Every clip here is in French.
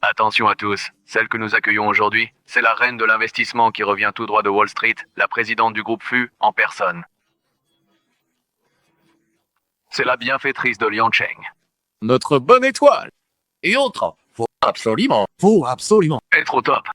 Attention à tous, celle que nous accueillons aujourd'hui, c'est la reine de l'investissement qui revient tout droit de Wall Street, la présidente du groupe FU en personne. C'est la bienfaitrice de Liancheng. Notre bonne étoile. Et autres. Faut absolument. Être au top.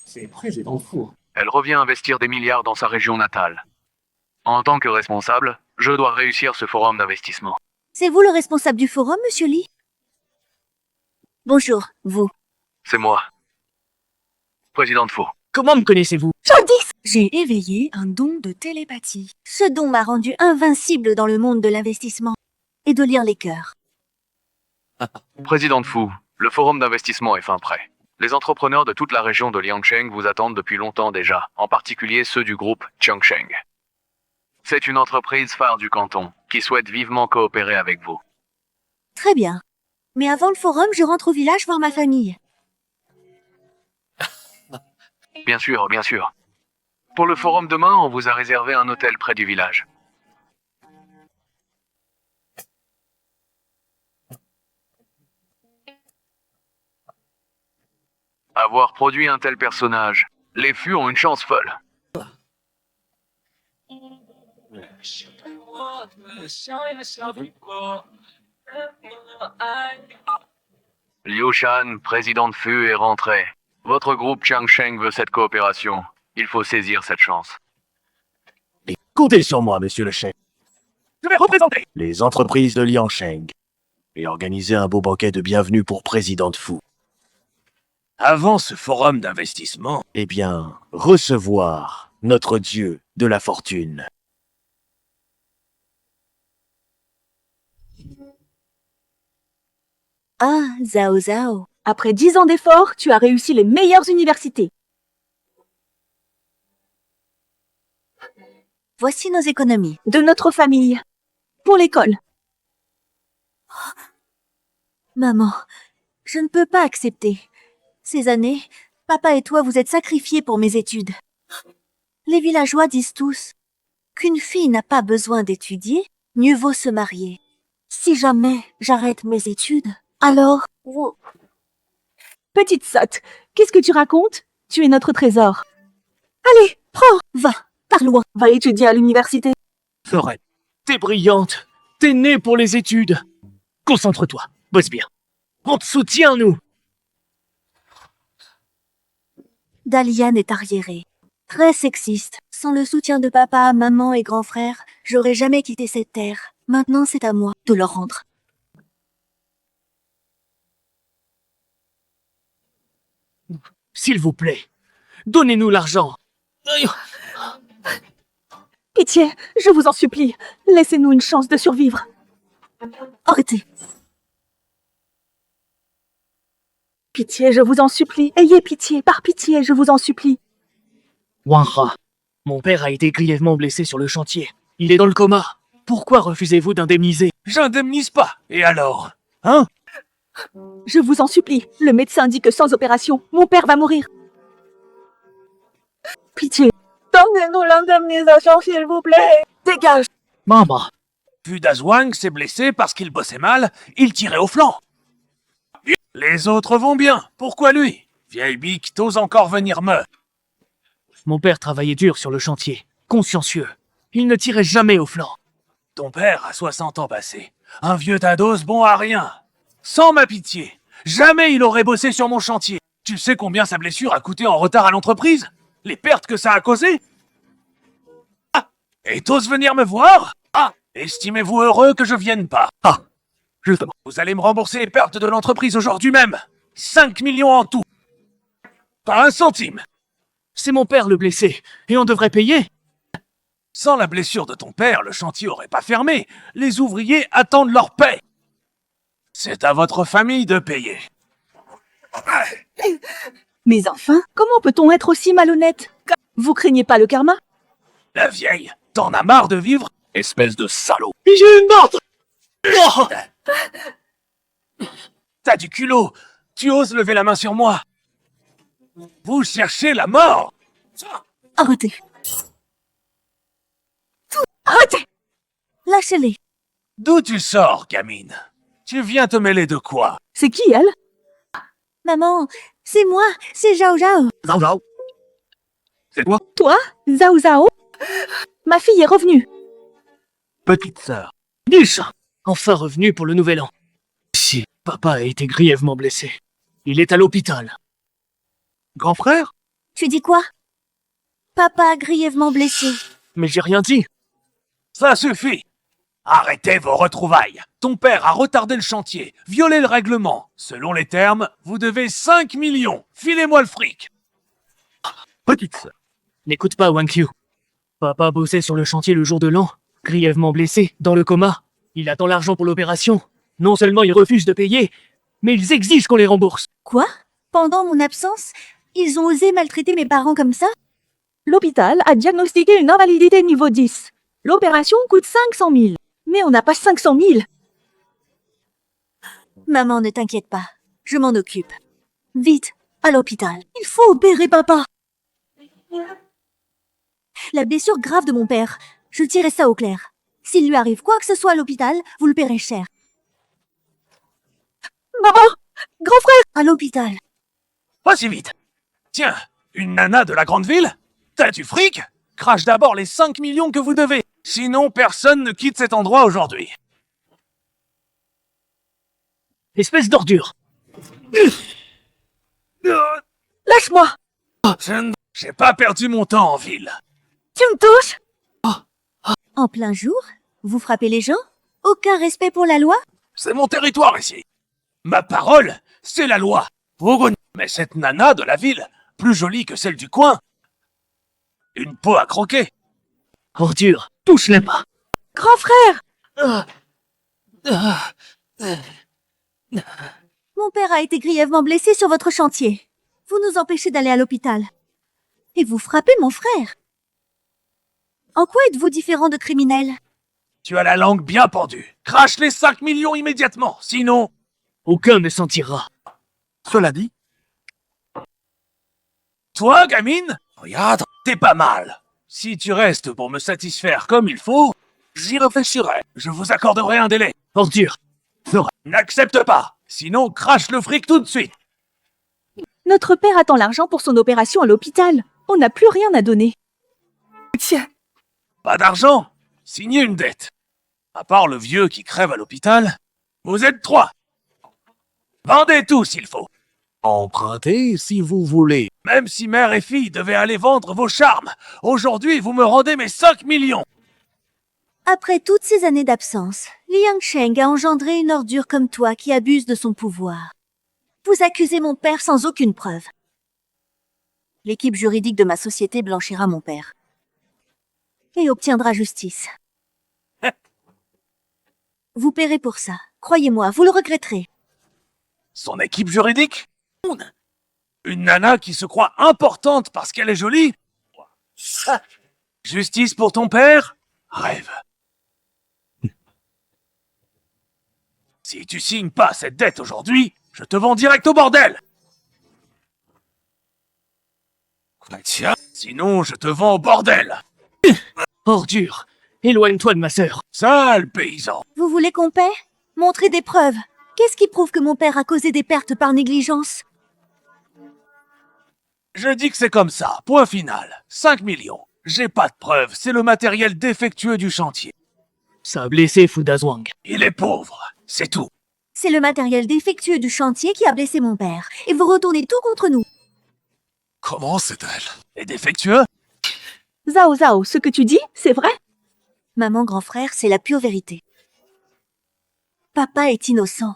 C'est président fou. Elle revient investir des milliards dans sa région natale. En tant que responsable, je dois réussir ce forum d'investissement. C'est vous le responsable du forum, monsieur Lee? Bonjour, vous. C'est moi. Président Faux. Comment me connaissez-vous? Jadis, j'ai éveillé un don de télépathie. Ce don m'a rendu invincible dans le monde de l'investissement et de lire les cœurs. Président Fou, le forum d'investissement est fin prêt. Les entrepreneurs de toute la région de Liancheng vous attendent depuis longtemps déjà, en particulier ceux du groupe Chongsheng. C'est une entreprise phare du canton, qui souhaite vivement coopérer avec vous. Très bien. Mais avant le forum, je rentre au village voir ma famille. Bien sûr, bien sûr. Pour le forum demain, on vous a réservé un hôtel près du village. Avoir produit un tel personnage, les Fus ont une chance folle. Liu Shan, président de Fu, est rentré. Votre groupe Changsheng veut cette coopération. Il faut saisir cette chance. Et comptez sur moi, monsieur le chef. Je vais représenter les entreprises de Liancheng et organiser un beau banquet de bienvenue pour président de Fou. Avant ce forum d'investissement, eh bien, recevoir notre dieu de la fortune. Ah, Zhao Zhao. Après 10 ans d'efforts, tu as réussi les meilleures universités. Voici nos économies. De notre famille. Pour l'école. Maman, je ne peux pas accepter. Ces années, papa et toi vous êtes sacrifiés pour mes études. Les villageois disent tous qu'une fille n'a pas besoin d'étudier, mieux vaut se marier. Si jamais j'arrête mes études, alors vous... Petite sotte, qu'est-ce que tu racontes? Tu es notre trésor. Allez, prends, Va, par loin. va étudier à l'université. Florette, t'es brillante. T'es née pour les études. Concentre-toi, bosse bien. On te soutient, nous. Dalian est arriérée. Très sexiste. Sans le soutien de papa, maman et grand frère, j'aurais jamais quitté cette terre. Maintenant, c'est à moi de leur rendre. S'il vous plaît, donnez-nous l'argent. Pitié, je vous en supplie, laissez-nous une chance de survivre. Arrêtez. Pitié, je vous en supplie, ayez pitié, par pitié, je vous en supplie. Wanra, mon père a été grièvement blessé sur le chantier. Il est dans le coma. Pourquoi refusez-vous d'indemniser? J'indemnise pas. Et alors? Hein? Je vous en supplie, le médecin dit que sans opération, mon père va mourir. Pitié. Donnez-nous l'indemnisation, s'il vous plaît. Dégage. Maman. Vu Dazwang s'est blessé parce qu'il bossait mal, il tirait au flanc. Les autres vont bien. Pourquoi lui? Vieille bique, t'oses encore venir me... Mon père travaillait dur sur le chantier, consciencieux. Il ne tirait jamais au flanc. Ton père a 60 ans passés. Un vieux tados bon à rien. Sans ma pitié, jamais il aurait bossé sur mon chantier. Tu sais combien sa blessure a coûté en retard à l'entreprise? Les pertes que ça a causées? Ah! Et t'oses venir me voir? Ah! Estimez-vous heureux que je vienne pas? Ah! Justement. Vous allez me rembourser les pertes de l'entreprise aujourd'hui même. 5 millions en tout. Pas un centime. C'est mon père le blessé, et on devrait payer. Sans la blessure de ton père, le chantier aurait pas fermé. Les ouvriers attendent leur paie. C'est à votre famille de payer. Mais enfin, comment peut-on être aussi malhonnête? Vous craignez pas le karma? La vieille, t'en as marre de vivre? Espèce de salaud. J'ai une morte! Oh T'as du culot. Tu oses lever la main sur moi. Vous cherchez la mort. Arrêtez. Arrêtez! Lâchez-les. D'où tu sors, gamine? Tu viens te mêler de quoi? C'est qui, elle? Maman, c'est moi, c'est Zhao Zhao. Zhao Zhao. C'est toi? Toi? Zhao Zhao? Ma fille est revenue. Petite sœur. Biche, enfin revenu pour le nouvel an. Si, papa a été grièvement blessé. Il est à l'hôpital. Grand frère? Tu dis quoi? Papa grièvement blessé. Mais j'ai rien dit. Ça suffit. Arrêtez vos retrouvailles. Ton père a retardé le chantier, violé le règlement. Selon les termes, vous devez 5 millions. Filez-moi le fric. Petite sœur. N'écoute pas Wang Qiu. Papa bossait sur le chantier le jour de l'an, grièvement blessé, dans le coma. Il attend l'argent pour l'opération. Non seulement ils refusent de payer, mais ils exigent qu'on les rembourse. Quoi? Pendant mon absence, ils ont osé maltraiter mes parents comme ça? L'hôpital a diagnostiqué une invalidité niveau 10. L'opération coûte 500 000. Mais on n'a pas 500 000. Maman, ne t'inquiète pas. Je m'en occupe. Vite, à l'hôpital. Il faut opérer papa. La blessure grave de mon père. Je dirai ça au clair. S'il lui arrive quoi que ce soit à l'hôpital, vous le paierez cher. Maman! Grand frère! À l'hôpital. Pas si vite. Tiens, une nana de la grande ville? T'as du fric? Crache d'abord les 5 millions que vous devez. Sinon, personne ne quitte cet endroit aujourd'hui. Espèce d'ordure. Lâche-moi! J'ai pas perdu mon temps en ville. Tu me touches? En plein jour? Vous frappez les gens? Aucun respect pour la loi? C'est mon territoire ici. Ma parole, c'est la loi. Mais cette nana de la ville, plus jolie que celle du coin. Une peau à croquer. Ordure, touche-les pas. Grand frère! Mon père a été grièvement blessé sur votre chantier. Vous nous empêchez d'aller à l'hôpital. Et vous frappez mon frère. En quoi êtes-vous différent de criminels? Tu as la langue bien pendue. Crache les 5 millions immédiatement, sinon... Aucun ne s'en tirera. Cela dit, Toi, gamine, regarde, t'es pas mal. Si tu restes pour me satisfaire comme il faut, j'y réfléchirai. Je vous accorderai un délai. Ordure. N'accepte pas, sinon crache le fric tout de suite. Notre père attend l'argent pour son opération à l'hôpital. On n'a plus rien à donner. Tiens. Pas d'argent, signez une dette. À part le vieux qui crève à l'hôpital, vous êtes 3. Vendez tout s'il faut. empruntez si vous voulez. Même si mère et fille devaient aller vendre vos charmes, aujourd'hui vous me rendez mes 5 millions. Après toutes ces années d'absence, Liang Sheng a engendré une ordure comme toi qui abuse de son pouvoir. Vous accusez mon père sans aucune preuve. L'équipe juridique de ma société blanchira mon père. Et obtiendra justice. Vous paierez pour ça. Croyez-moi, vous le regretterez. Son équipe juridique? Une nana qui se croit importante parce qu'elle est jolie? Justice pour ton père? Rêve. Si tu signes pas cette dette aujourd'hui, je te vends direct au bordel. Tiens, sinon je te vends au bordel. Ordure. Éloigne-toi de ma sœur. Sale paysan. Vous voulez qu'on paie? Montrez des preuves. Qu'est-ce qui prouve que mon père a causé des pertes par négligence? Je dis que c'est comme ça, point final. 5 millions. J'ai pas de preuves, c'est le matériel défectueux du chantier. Ça a blessé Fu Dazwang. Il est pauvre, c'est tout. C'est le matériel défectueux du chantier qui a blessé mon père. Et vous retournez tout contre nous. Comment c'est-elle? Et défectueux? Zhao Zhao, ce que tu dis, c'est vrai? Maman, grand frère, c'est la pure vérité. Papa est innocent.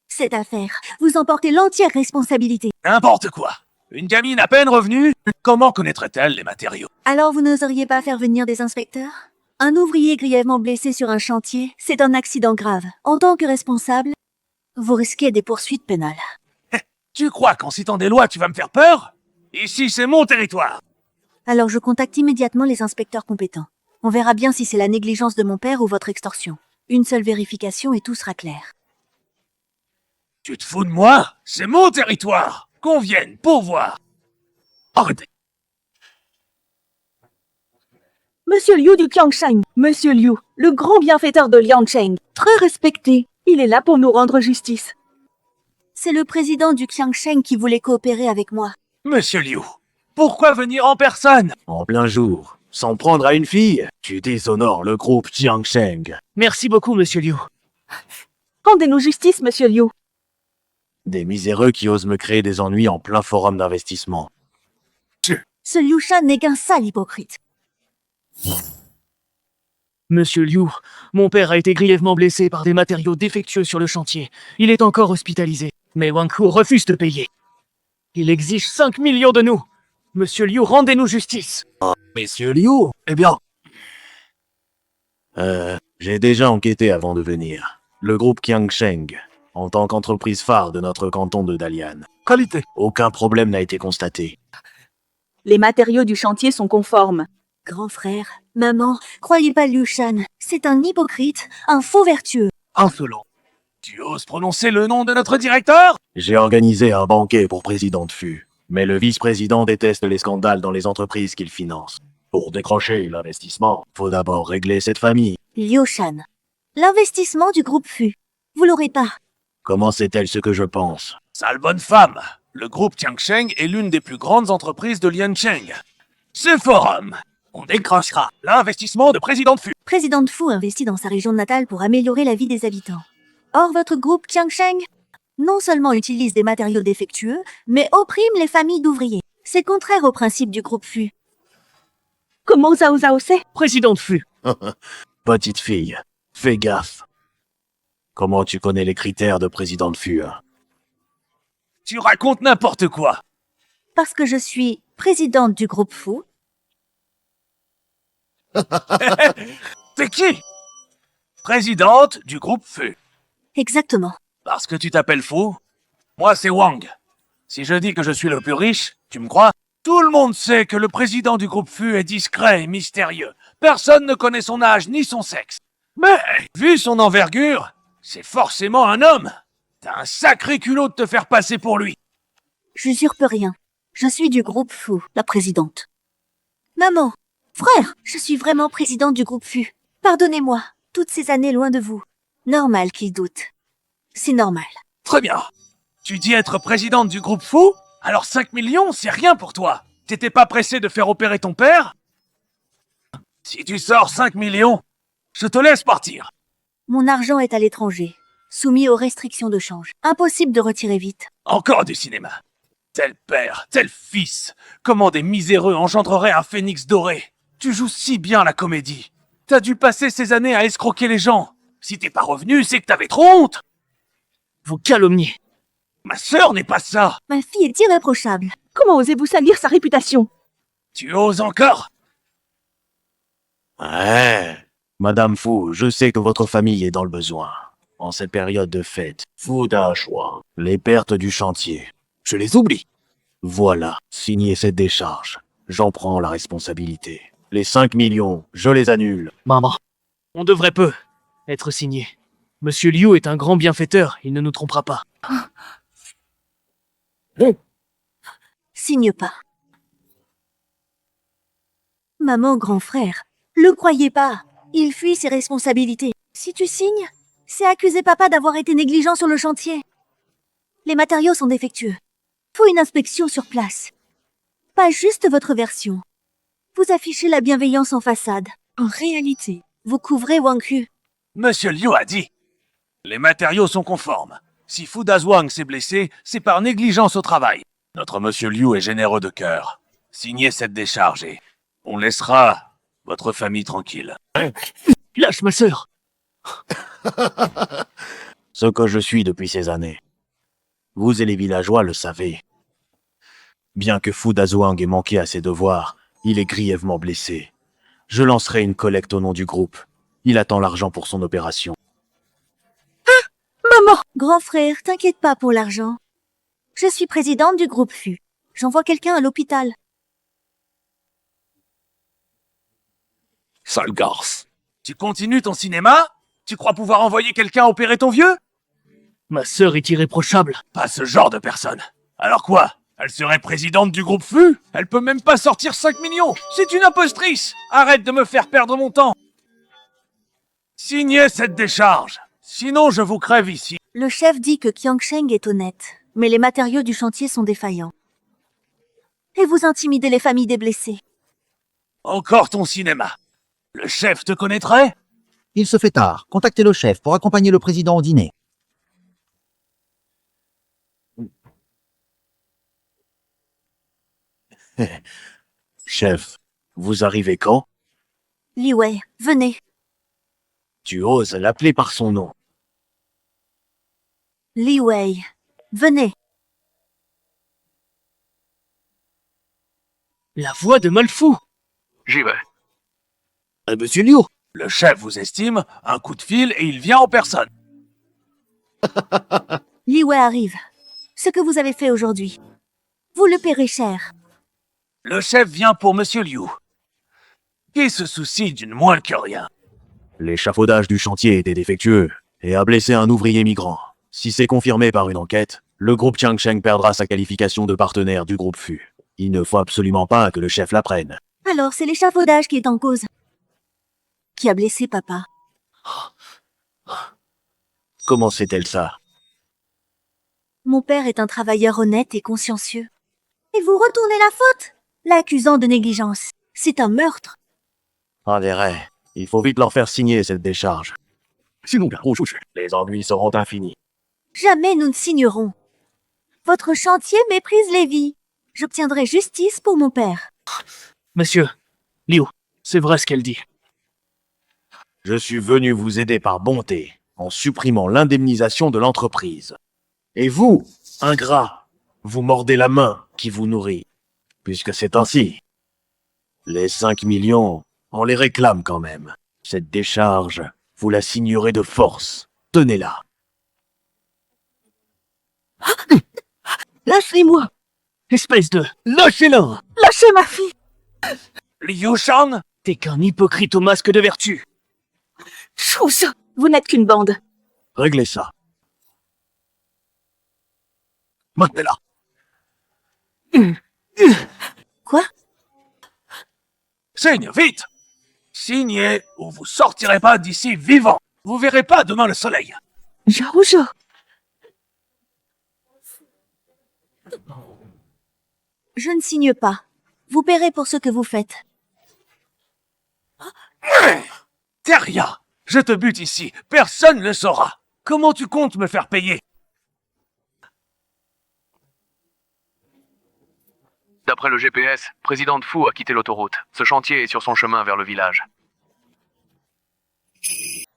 Cette affaire, vous en portez l'entière responsabilité. N'importe quoi. Une gamine à peine revenue, comment connaîtrait-elle les matériaux? Alors vous n'oseriez pas faire venir des inspecteurs? Un ouvrier grièvement blessé sur un chantier, c'est un accident grave. En tant que responsable, vous risquez des poursuites pénales. Tu crois qu'en citant des lois, tu vas me faire peur? Ici, c'est mon territoire. Alors je contacte immédiatement les inspecteurs compétents. On verra bien si c'est la négligence de mon père ou votre extorsion. Une seule vérification et tout sera clair. Tu te fous de moi? C'est mon territoire. Qu'on vienne pour voir. Arrêtez. Monsieur Liu du Qiangsheng. Monsieur Liu, le grand bienfaiteur de Liangsheng. Très respecté. Il est là pour nous rendre justice. C'est le président du Qiangsheng qui voulait coopérer avec moi. Monsieur Liu, pourquoi venir en personne? En plein jour, s'en prendre à une fille, tu déshonores le groupe Jiangsheng. Merci beaucoup, monsieur Liu. Rendez-nous justice, monsieur Liu. Des miséreux qui osent me créer des ennuis en plein forum d'investissement. Ce Liu Shan n'est qu'un sale hypocrite. Monsieur Liu, mon père a été grièvement blessé par des matériaux défectueux sur le chantier. Il est encore hospitalisé. Mais Wang Hu refuse de payer. Il exige 5 millions de nous. Monsieur Liu, rendez-nous justice. Monsieur Liu, eh bien... j'ai déjà enquêté avant de venir. Le groupe Qiangsheng, en tant qu'entreprise phare de notre canton de Dalian. Qualité. Aucun problème n'a été constaté. Les matériaux du chantier sont conformes. Grand frère, maman, croyez pas Liu Shan. C'est un hypocrite, un faux vertueux. Insolent. Tu oses prononcer le nom de notre directeur? J'ai organisé un banquet pour président de FU, mais le vice-président déteste les scandales dans les entreprises qu'il finance. Pour décrocher l'investissement, faut d'abord régler cette famille. Liu Shan. L'investissement du groupe FU. Vous l'aurez pas. Comment sait-elle ce que je pense? Sale bonne femme. Le groupe Qiangsheng est l'une des plus grandes entreprises de Liancheng. Ce forum, on décrochera l'investissement de président de FU. Président de Fu investit dans sa région natale pour améliorer la vie des habitants. Or, votre groupe Qiangsheng non seulement utilise des matériaux défectueux, mais opprime les familles d'ouvriers. C'est contraire au principe du groupe FU. Comment Zhao Zhao sait? Président de FU. Petite fille, fais gaffe. Comment tu connais les critères de président de FU, hein? Tu racontes n'importe quoi. Parce que je suis présidente du groupe FU. T'es qui? Présidente du groupe FU. Exactement. Parce que tu t'appelles Fou? Moi, c'est Wang. Si je dis que je suis le plus riche, tu me crois? Tout le monde sait que le président du groupe FU est discret et mystérieux. Personne ne connaît son âge ni son sexe. Mais, vu son envergure, c'est forcément un homme. T'as un sacré culot de te faire passer pour lui. J'usurpe rien. Je suis du groupe FU, la présidente. Maman, frère, je suis vraiment présidente du groupe FU. Pardonnez-moi, toutes ces années loin de vous. Normal qu'il doute. C'est normal. Très bien. Tu dis être présidente du groupe Fou? Alors 5 millions, c'est rien pour toi. T'étais pas pressé de faire opérer ton père? Si tu sors 5 millions, je te laisse partir. Mon argent est à l'étranger, soumis aux restrictions de change. Impossible de retirer vite. Encore du cinéma. Tel père, tel fils. Comment des miséreux engendreraient un phénix doré? Tu joues si bien la comédie. T'as dû passer ces années à escroquer les gens. Si t'es pas revenu, c'est que t'avais trop honte. Vous calomniez. Ma sœur n'est pas ça. Ma fille est irréprochable. Comment osez-vous salir sa réputation? Tu oses encore? Ouais. Madame Fu, je sais que votre famille est dans le besoin. En cette période de fête, Fu d'un choix. Les pertes du chantier. Je les oublie. Voilà, signez cette décharge. J'en prends la responsabilité. Les 5 millions, je les annule. Maman. On devrait peu être signé. Monsieur Liu est un grand bienfaiteur, il ne nous trompera pas. Signe pas. Maman, grand frère, le croyez pas. Il fuit ses responsabilités. Si tu signes, c'est accuser papa d'avoir été négligent sur le chantier. Les matériaux sont défectueux. Faut une inspection sur place. Pas juste votre version. Vous affichez la bienveillance en façade. En réalité, vous couvrez Wang Hu. Monsieur Liu a dit. Les matériaux sont conformes. Si Fu Dazhuang s'est blessé, c'est par négligence au travail. Notre monsieur Liu est généreux de cœur. Signez cette décharge et on laissera votre famille tranquille. Lâche ma sœur. Ce que je suis depuis ces années. Vous et les villageois le savez. Bien que Fu Dazhuang ait manqué à ses devoirs, il est grièvement blessé. Je lancerai une collecte au nom du groupe. Il attend l'argent pour son opération. Maman! Grand frère, t'inquiète pas pour l'argent. Je suis présidente du groupe FU. J'envoie quelqu'un à l'hôpital. Sale garce. Tu continues ton cinéma? Tu crois pouvoir envoyer quelqu'un opérer ton vieux? Ma sœur est irréprochable. Pas ce genre de personne. Alors quoi? Elle serait présidente du groupe FU? Elle peut même pas sortir 5 millions. C'est une impostrice. Arrête de me faire perdre mon temps. Signez cette décharge. Sinon, je vous crève ici. Le chef dit que Qiangsheng est honnête, mais les matériaux du chantier sont défaillants. Et vous intimidez les familles des blessés. Encore ton cinéma. Le chef te connaîtrait? Il se fait tard. Contactez le chef pour accompagner le président au dîner. Chef, vous arrivez quand? Li Wei, venez. Tu oses l'appeler par son nom. Li Wei, venez. La voix de Malfou. J'y vais. Monsieur Liu, Le chef vous estime, un coup de fil et il vient en personne. Li Wei arrive. Ce que vous avez fait aujourd'hui, vous le paierez cher. Le chef vient pour Monsieur Liu, qui se soucie d'une moins que rien. L'échafaudage du chantier était défectueux et a blessé un ouvrier migrant. Si c'est confirmé par une enquête, le groupe Qiangsheng perdra sa qualification de partenaire du groupe FU. Il ne faut absolument pas que le chef l'apprenne. Alors c'est l'échafaudage qui est en cause. Qui a blessé papa. Comment sait-elle ça? Mon père est un travailleur honnête et consciencieux. Et vous retournez la faute, l'accusant de négligence. C'est un meurtre. En vrai, il faut vite leur faire signer cette décharge. Sinon, les ennuis seront infinis. Jamais nous ne signerons. Votre chantier méprise les vies. J'obtiendrai justice pour mon père. Monsieur, Liu, c'est vrai ce qu'elle dit. Je suis venu vous aider par bonté, en supprimant l'indemnisation de l'entreprise. Et vous, ingrat, vous mordez la main qui vous nourrit, puisque c'est ainsi. Les 5 millions, on les réclame quand même. Cette décharge, vous la signerez de force. Tenez-la. Lâchez-moi. Espèce de... Lâchez-la! Lâchez ma fille. Liu Shan? T'es qu'un hypocrite au masque de vertu. Chose. Vous n'êtes qu'une bande. Réglez ça. Maintenez-la. Quoi? Signe, vite! Signez ou vous sortirez pas d'ici vivant. Vous verrez pas demain le soleil. Zhao Zhao. Je ne signe pas. Vous paierez pour ce que vous faites. Teria, je te bute ici. Personne ne le saura. Comment tu comptes me faire payer? D'après le GPS, président Fu a quitté l'autoroute. Ce chantier est sur son chemin vers le village.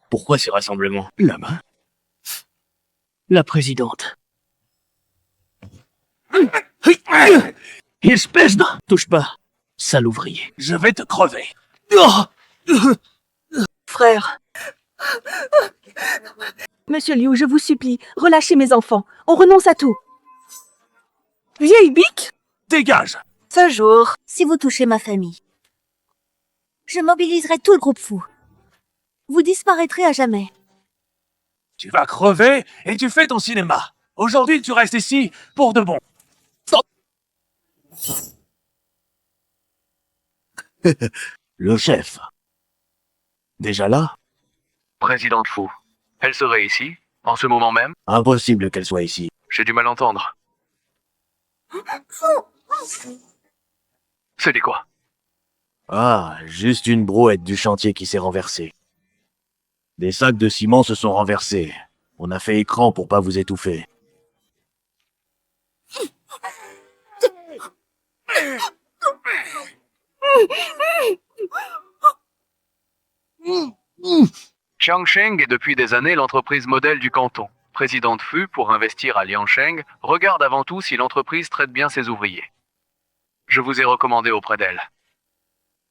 Pourquoi ces rassemblements? La main. La présidente. Espèce de... Touche pas, sale ouvrier. Je vais te crever. Frère. Monsieur Liu, je vous supplie, relâchez mes enfants. On renonce à tout. Vieille bique. Dégage! Ce jour, si vous touchez ma famille, je mobiliserai tout le groupe fou. Vous disparaîtrez à jamais. Tu vas crever et tu fais ton cinéma. Aujourd'hui, tu restes ici pour de bon. Le chef. Déjà là? Président Fu. Elle serait ici, en ce moment même? Impossible qu'elle soit ici. J'ai du mal à entendre. C'était quoi? Ah, juste une brouette du chantier qui s'est renversée. Des sacs de ciment se sont renversés. On a fait écran pour pas vous étouffer. Qiangsheng est depuis des années l'entreprise modèle du canton. Présidente Fu, pour investir à Liangsheng, regarde avant tout si l'entreprise traite bien ses ouvriers. Je vous ai recommandé auprès d'elle.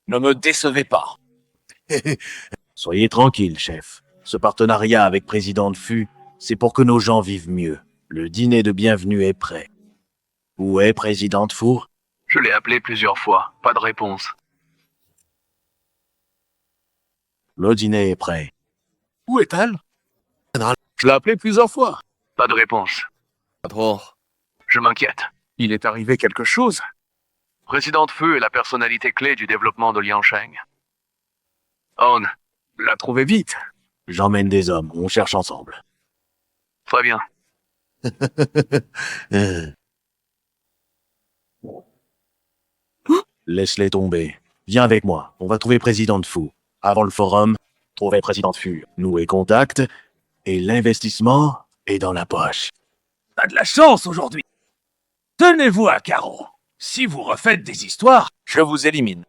Ne me décevez pas. Soyez tranquille, chef. Ce partenariat avec Présidente Fu, c'est pour que nos gens vivent mieux. Le dîner de bienvenue est prêt. Où est Présidente Fu? Je l'ai appelée plusieurs fois, pas de réponse. Le dîner est prêt. Où est-elle? Je l'ai appelée plusieurs fois. Pas de réponse. Pas trop. Je m'inquiète. Il est arrivé quelque chose. Présidente Fu est la personnalité clé du développement de Liangsheng. On, La trouver vite. J'emmène des hommes, on cherche ensemble. très bien. Laisse-les tomber. Viens avec moi, on va trouver Présidente Fu. Avant le forum, trouver Présidente Fu. Nouer contact, et l'investissement est dans la poche. T'as de la chance aujourd'hui. Tenez-vous à carreau. Si vous refaites des histoires, je vous élimine.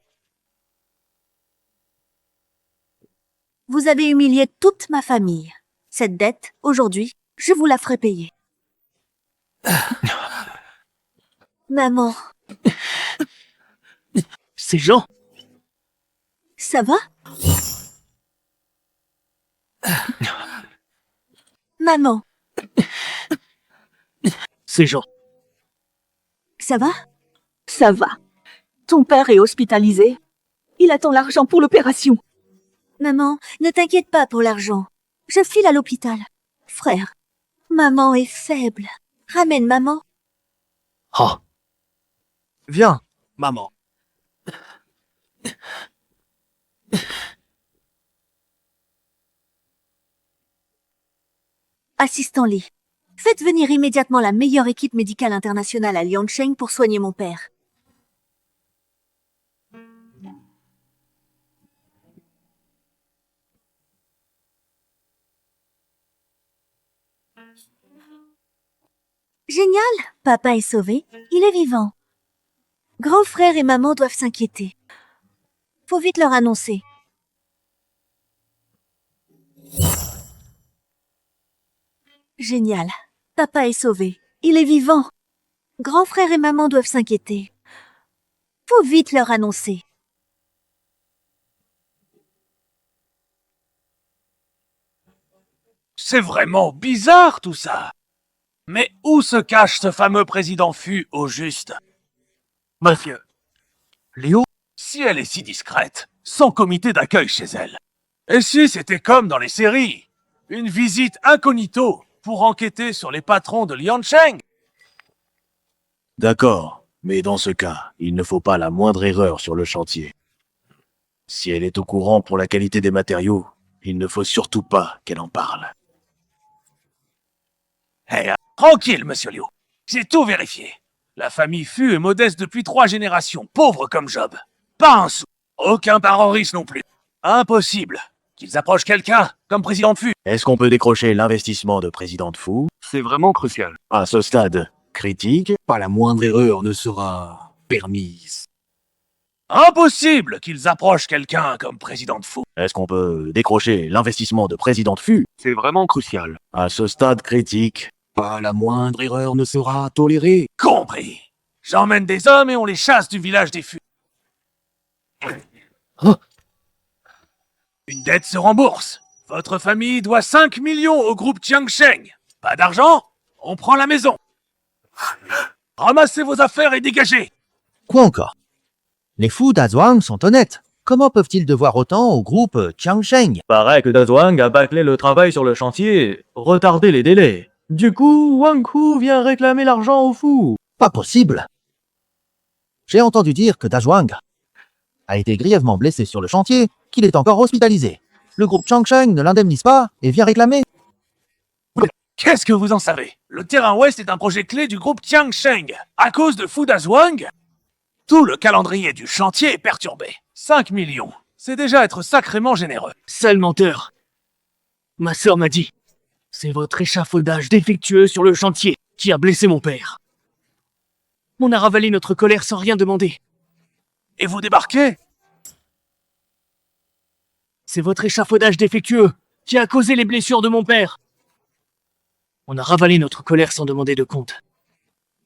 Vous avez humilié toute ma famille. Cette dette, aujourd'hui, je vous la ferai payer. Maman, C'est Jean. ça va? Maman, C'est Jean. ça va? Ça va. Ton père est hospitalisé. Il attend l'argent pour l'opération. Maman, ne t'inquiète pas pour l'argent. Je file à l'hôpital. Frère, maman est faible. Ramène maman. Oh. Viens, maman. Assistant Lee, faites venir immédiatement la meilleure équipe médicale internationale à Liangsheng pour soigner mon père. Génial, papa est sauvé, il est vivant. Grand frère et maman doivent s'inquiéter. Faut vite leur annoncer. Génial, papa est sauvé, il est vivant. Grand frère et maman doivent s'inquiéter. Faut vite leur annoncer. C'est vraiment bizarre tout ça. Mais où se cache ce fameux président Fu au juste? Monsieur. Léo. Si elle est si discrète, sans comité d'accueil chez elle. Et si c'était comme dans les séries? Une visite incognito pour enquêter sur les patrons de Liangsheng? D'accord, mais dans ce cas, il ne faut pas la moindre erreur sur le chantier. Si elle est au courant pour la qualité des matériaux, il ne faut surtout pas qu'elle en parle. Tranquille, monsieur Liu. J'ai tout vérifié. La famille Fu est modeste depuis 3 générations, pauvre comme Job. Pas un sou. Aucun parent riche non plus. Impossible qu'ils approchent quelqu'un comme président Fu. Est-ce qu'on peut décrocher l'investissement de Présidente Fu? C'est vraiment crucial. À ce stade critique, Pas la moindre erreur ne sera permise. Impossible qu'ils approchent quelqu'un comme président Fu. est-ce qu'on peut décrocher l'investissement de Présidente Fu? C'est vraiment crucial. À ce stade critique, Pas la moindre erreur ne sera tolérée. Compris. J'emmène des hommes et on les chasse du village des Fu. Oh. Une dette se rembourse. Votre famille doit 5 millions au groupe Jiangsheng. Pas d'argent? On prend la maison. Ramassez vos affaires et dégagez. Quoi encore? Les fous d'Azwang sont honnêtes. Comment peuvent-ils devoir autant au groupe Jiangsheng? Paraît que Dazwang a bâclé le travail sur le chantier, retardé les délais. Du coup, Wang Hu vient réclamer l'argent au fou. Pas possible. J'ai entendu dire que Dazwang a été grièvement blessé sur le chantier, qu'il est encore hospitalisé. Le groupe Jiangsheng ne l'indemnise pas et vient réclamer. Qu'est-ce que vous en savez? Le terrain ouest est un projet clé du groupe Jiangsheng. À cause de Fu Dazwang, tout le calendrier du chantier est perturbé. 5 millions. C'est déjà être sacrément généreux. Sale menteur. Ma sœur m'a dit. C'est votre échafaudage défectueux sur le chantier qui a blessé mon père. On a ravalé notre colère sans rien demander. Et vous débarquez? C'est votre échafaudage défectueux qui a causé les blessures de mon père. On a ravalé notre colère sans demander de compte.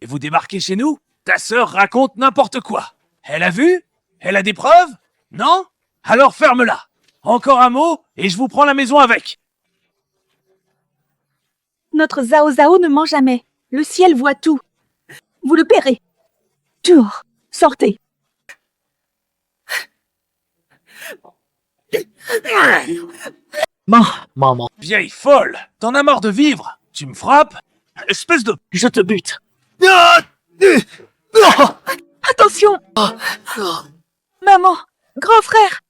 Et vous débarquez chez nous? Ta sœur raconte n'importe quoi. Elle a vu? Elle a des preuves? Non? Alors ferme-la. Encore un mot et je vous prends la maison avec. Notre Zhao Zhao ne ment jamais. Le ciel voit tout. Vous le paierez. Tour, sortez. Maman. Vieille folle, t'en as marre de vivre? Tu me frappes? Espèce de... Je te bute. Attention! Maman! Grand frère!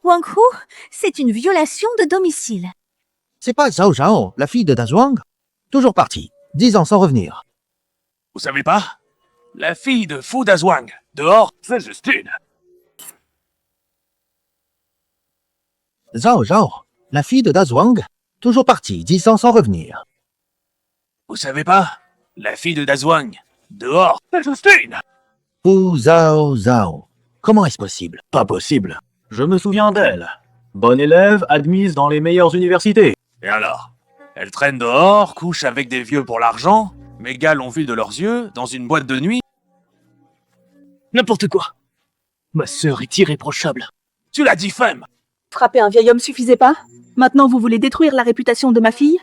Wang Hu, c'est une violation de domicile. C'est pas Zhao Zhao, la fille de Dazhuang? Toujours partie. 10 ans sans revenir. Vous savez pas? La fille de Fu Dazhuang, dehors, c'est juste une. Zhao Zhao, la fille de Dazhuang? Toujours partie. 10 ans sans revenir. Vous savez pas? La fille de Dazhuang, dehors, c'est juste une. Fu Zhao Zhao. Comment est-ce possible? Pas possible. Je me souviens d'elle. Bonne élève, admise dans les meilleures universités. Et alors? Elle traîne dehors, couche avec des vieux pour l'argent, mes gars l'ont vu de leurs yeux, dans une boîte de nuit. N'importe quoi. Ma sœur est irréprochable. Tu l'as dit, femme! Frapper un vieil homme suffisait pas? Maintenant vous voulez détruire la réputation de ma fille?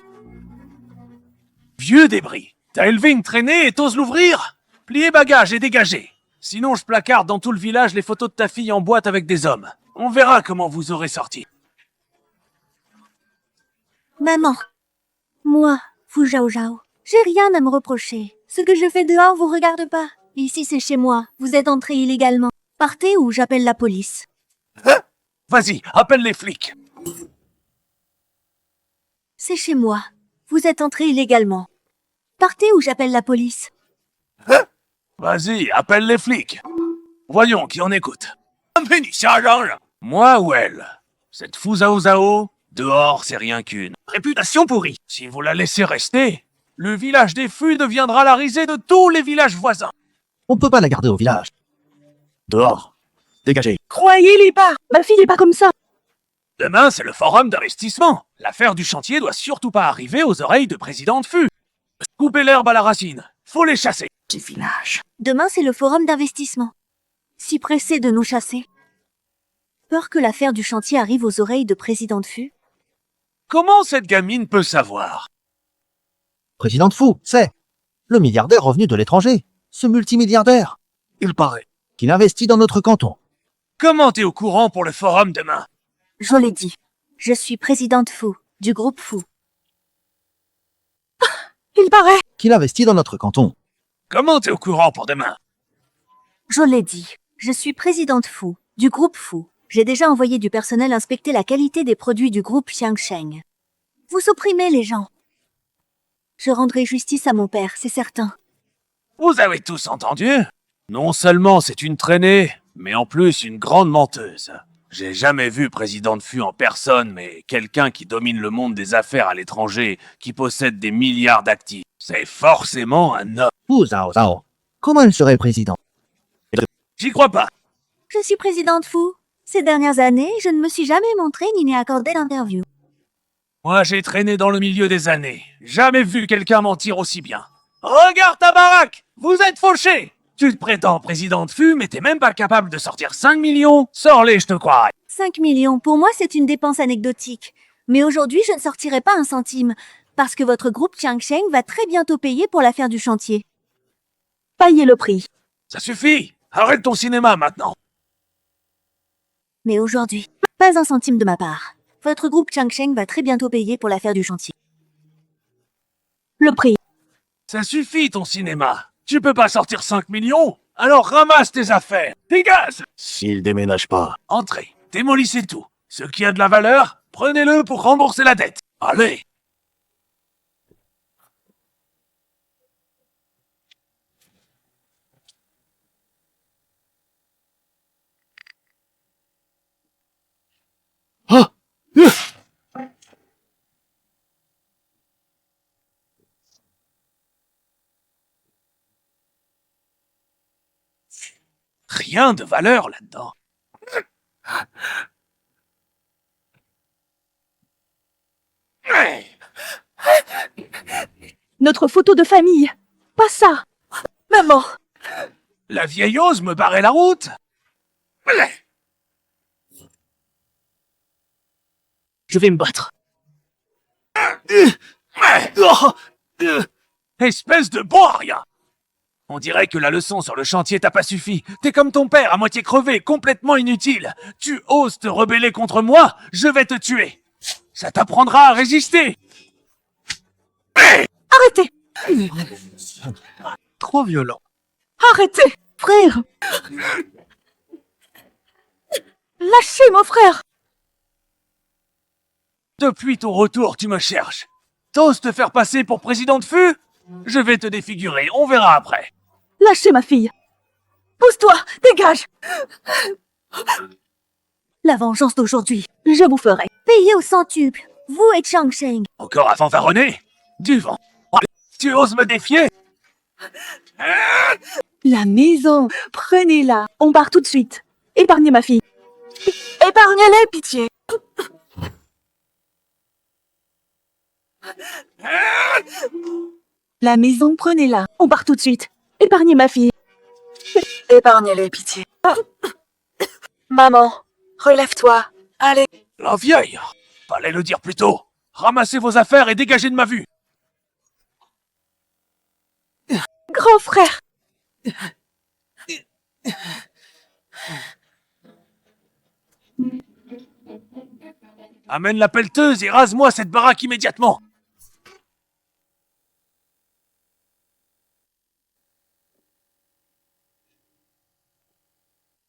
Vieux débris! T'as élevé une traînée et t'oses l'ouvrir? Pliez bagages et dégagez! Sinon je placarde dans tout le village les photos de ta fille en boîte avec des hommes. On verra comment vous aurez sorti. Maman, moi, Fu Zhao Zhao, j'ai rien à me reprocher. Ce que je fais dehors vous regarde pas. Ici c'est chez moi, vous êtes entré illégalement. Partez ou j'appelle la police. Vas-y, appelle les flics! C'est chez moi, vous êtes entré illégalement. Partez ou j'appelle la police. Vas-y, appelle les flics! Voyons qui en écoute. Moi ou elle? Cette Fu Zhao Zhao, dehors c'est rien qu'une. Réputation pourrie. Si vous la laissez rester, le village des Fus deviendra la risée de tous les villages voisins. On peut pas la garder au village. Dehors. Dégagez. Croyez-les pas! Ma fille est pas comme ça! Demain, c'est le forum d'investissement. L'affaire du chantier doit surtout pas arriver aux oreilles de président de Fu. Coupez l'herbe à la racine. Faut les chasser. Du village. Demain c'est le forum d'investissement. Si pressé de nous chasser. Peur que l'affaire du chantier arrive aux oreilles de président de Fu. Comment cette gamine peut savoir? Président de Fu, c'est le milliardaire revenu de l'étranger. Ce multimilliardaire. Il paraît. Qu'il investit dans notre canton. Comment t'es au courant pour le forum demain? Je l'ai dit. Je suis présidente Fu, du groupe Fu. Il paraît! Qu'il investit dans notre canton. Comment t'es au courant pour demain? Je l'ai dit. Je suis présidente Fu, du groupe Fu. J'ai déjà envoyé du personnel inspecter la qualité des produits du groupe Xiangsheng. Vous opprimez les gens. Je rendrai justice à mon père, c'est certain. Vous avez tous entendu? Non seulement c'est une traînée, mais en plus une grande menteuse. J'ai jamais vu président de Fu en personne, mais quelqu'un qui domine le monde des affaires à l'étranger, qui possède des milliards d'actifs. C'est forcément un homme. Fu Zhao Zhao. Comment elle serait président? J'y crois pas. Je suis présidente Fu. Ces dernières années, je ne me suis jamais montrée ni n'ai accordé d'interview. Moi, j'ai traîné dans le milieu des années. Jamais vu quelqu'un mentir aussi bien. Regarde ta baraque! Vous êtes fauchés! Tu te prétends président de Fu, mais t'es même pas capable de sortir 5 millions? Sors-les, je te croirais. 5 millions, pour moi c'est une dépense anecdotique. Mais aujourd'hui, je ne sortirai pas un centime, parce que votre groupe Xiangsheng va très bientôt payer pour l'affaire du chantier. Payez le prix. Ça suffit! Arrête ton cinéma maintenant! Mais aujourd'hui, pas un centime de ma part. Votre groupe Xiangsheng va très bientôt payer pour l'affaire du chantier. Le prix. Ça suffit ton cinéma! Tu peux pas sortir 5 millions? Alors ramasse tes affaires! Dégage! S'il déménage pas. Entrez, démolissez tout. Ce qui a de la valeur, prenez-le pour rembourser la dette. Allez! Ah! Rien de valeur là-dedans. Notre photo de famille. Pas ça. Maman. La vieille ose me barrer la route. Je vais me battre. Espèce de bon à rien! On dirait que la leçon sur le chantier t'a pas suffi. T'es comme ton père, à moitié crevé, complètement inutile. Tu oses te rebeller contre moi? Je vais te tuer. Ça t'apprendra à résister. Arrêtez! Trop violent. Arrêtez! Frère! Lâchez mon frère! Depuis ton retour, tu me cherches. T'oses te faire passer pour président de FU? Je vais te défigurer, on verra après. Lâchez ma fille! Pousse-toi! Dégage! La vengeance d'aujourd'hui. Je vous ferai. Payez au centuple. Vous et Chang Sheng. Encore à fanfaronner? Du vent. Tu oses me défier? La maison! Prenez-la! On part tout de suite. Épargnez ma fille. Épargnez-les, pitié! La maison, prenez-la. On part tout de suite. Épargnez ma fille. Épargnez-les, pitié. Maman, relève-toi. Allez. La vieille! Fallait le dire plus tôt. Ramassez vos affaires et dégagez de ma vue. Grand frère. Amène la pelleteuse et rase-moi cette baraque immédiatement.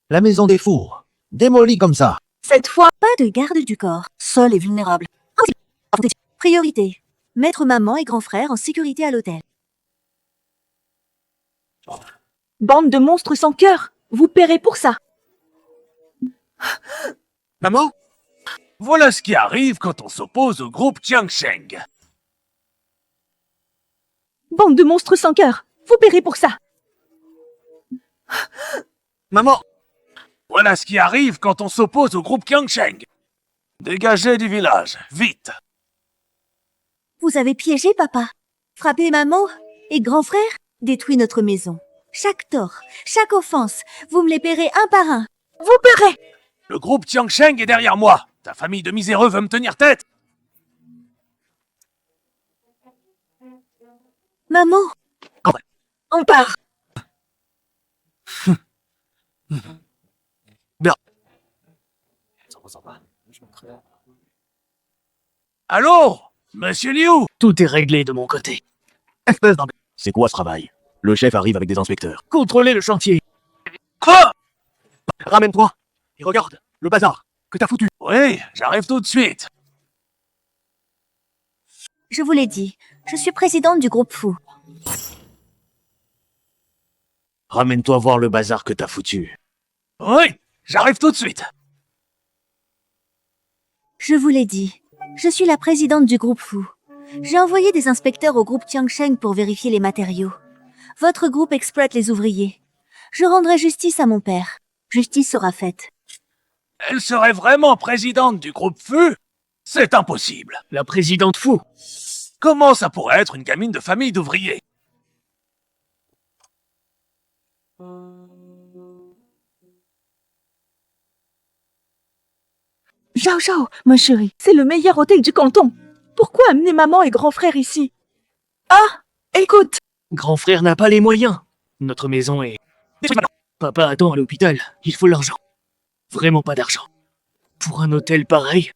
La maison des fours. Démolie comme ça. Cette fois, Pas de garde du corps. Seul et vulnérable. Priorité. Mettre maman et grand frère en sécurité à l'hôtel. bande de monstres sans cœur. Vous paierez pour ça. Maman? Voilà ce qui arrive quand on s'oppose au groupe Jiangsheng. Bande de monstres sans cœur. Vous paierez pour ça. Maman! Voilà ce qui arrive quand on s'oppose au groupe Jiangsheng. Dégagez du village, vite! Vous avez piégé papa. Frappé maman et grand frère. Détruit notre maison. Chaque tort, chaque offense, vous me les paierez un par un. Vous paierez. Le groupe Jiangsheng est derrière moi. Ta famille de miséreux veut me tenir tête. Maman, On part. Allô? Monsieur Liu? Tout est réglé de mon côté. Espèce d'embête. C'est quoi ce travail? Le chef arrive avec des inspecteurs. Contrôlez le chantier. Quoi? Ramène-toi. Et regarde, le bazar que t'as foutu. Oui, j'arrive tout de suite. je vous l'ai dit, je suis présidente du groupe Fou. Ramène-toi voir le bazar que t'as foutu. Oui, j'arrive tout de suite. Je vous l'ai dit, je suis la présidente du groupe Fou. J'ai envoyé des inspecteurs au groupe Jiangsheng pour vérifier les matériaux. Votre groupe exploite les ouvriers. Je rendrai justice à mon père. Justice sera faite. Elle serait vraiment présidente du groupe Feu? C'est impossible. La présidente fou. Comment ça pourrait être une gamine de famille d'ouvriers? Zhao Zhao, ma chérie, c'est le meilleur hôtel du canton. Pourquoi amener maman et grand frère ici? Ah, écoute, Grand frère n'a pas les moyens. Notre maison est... Papa attend à l'hôpital. Il faut l'argent. Vraiment pas d'argent. Pour un hôtel pareil.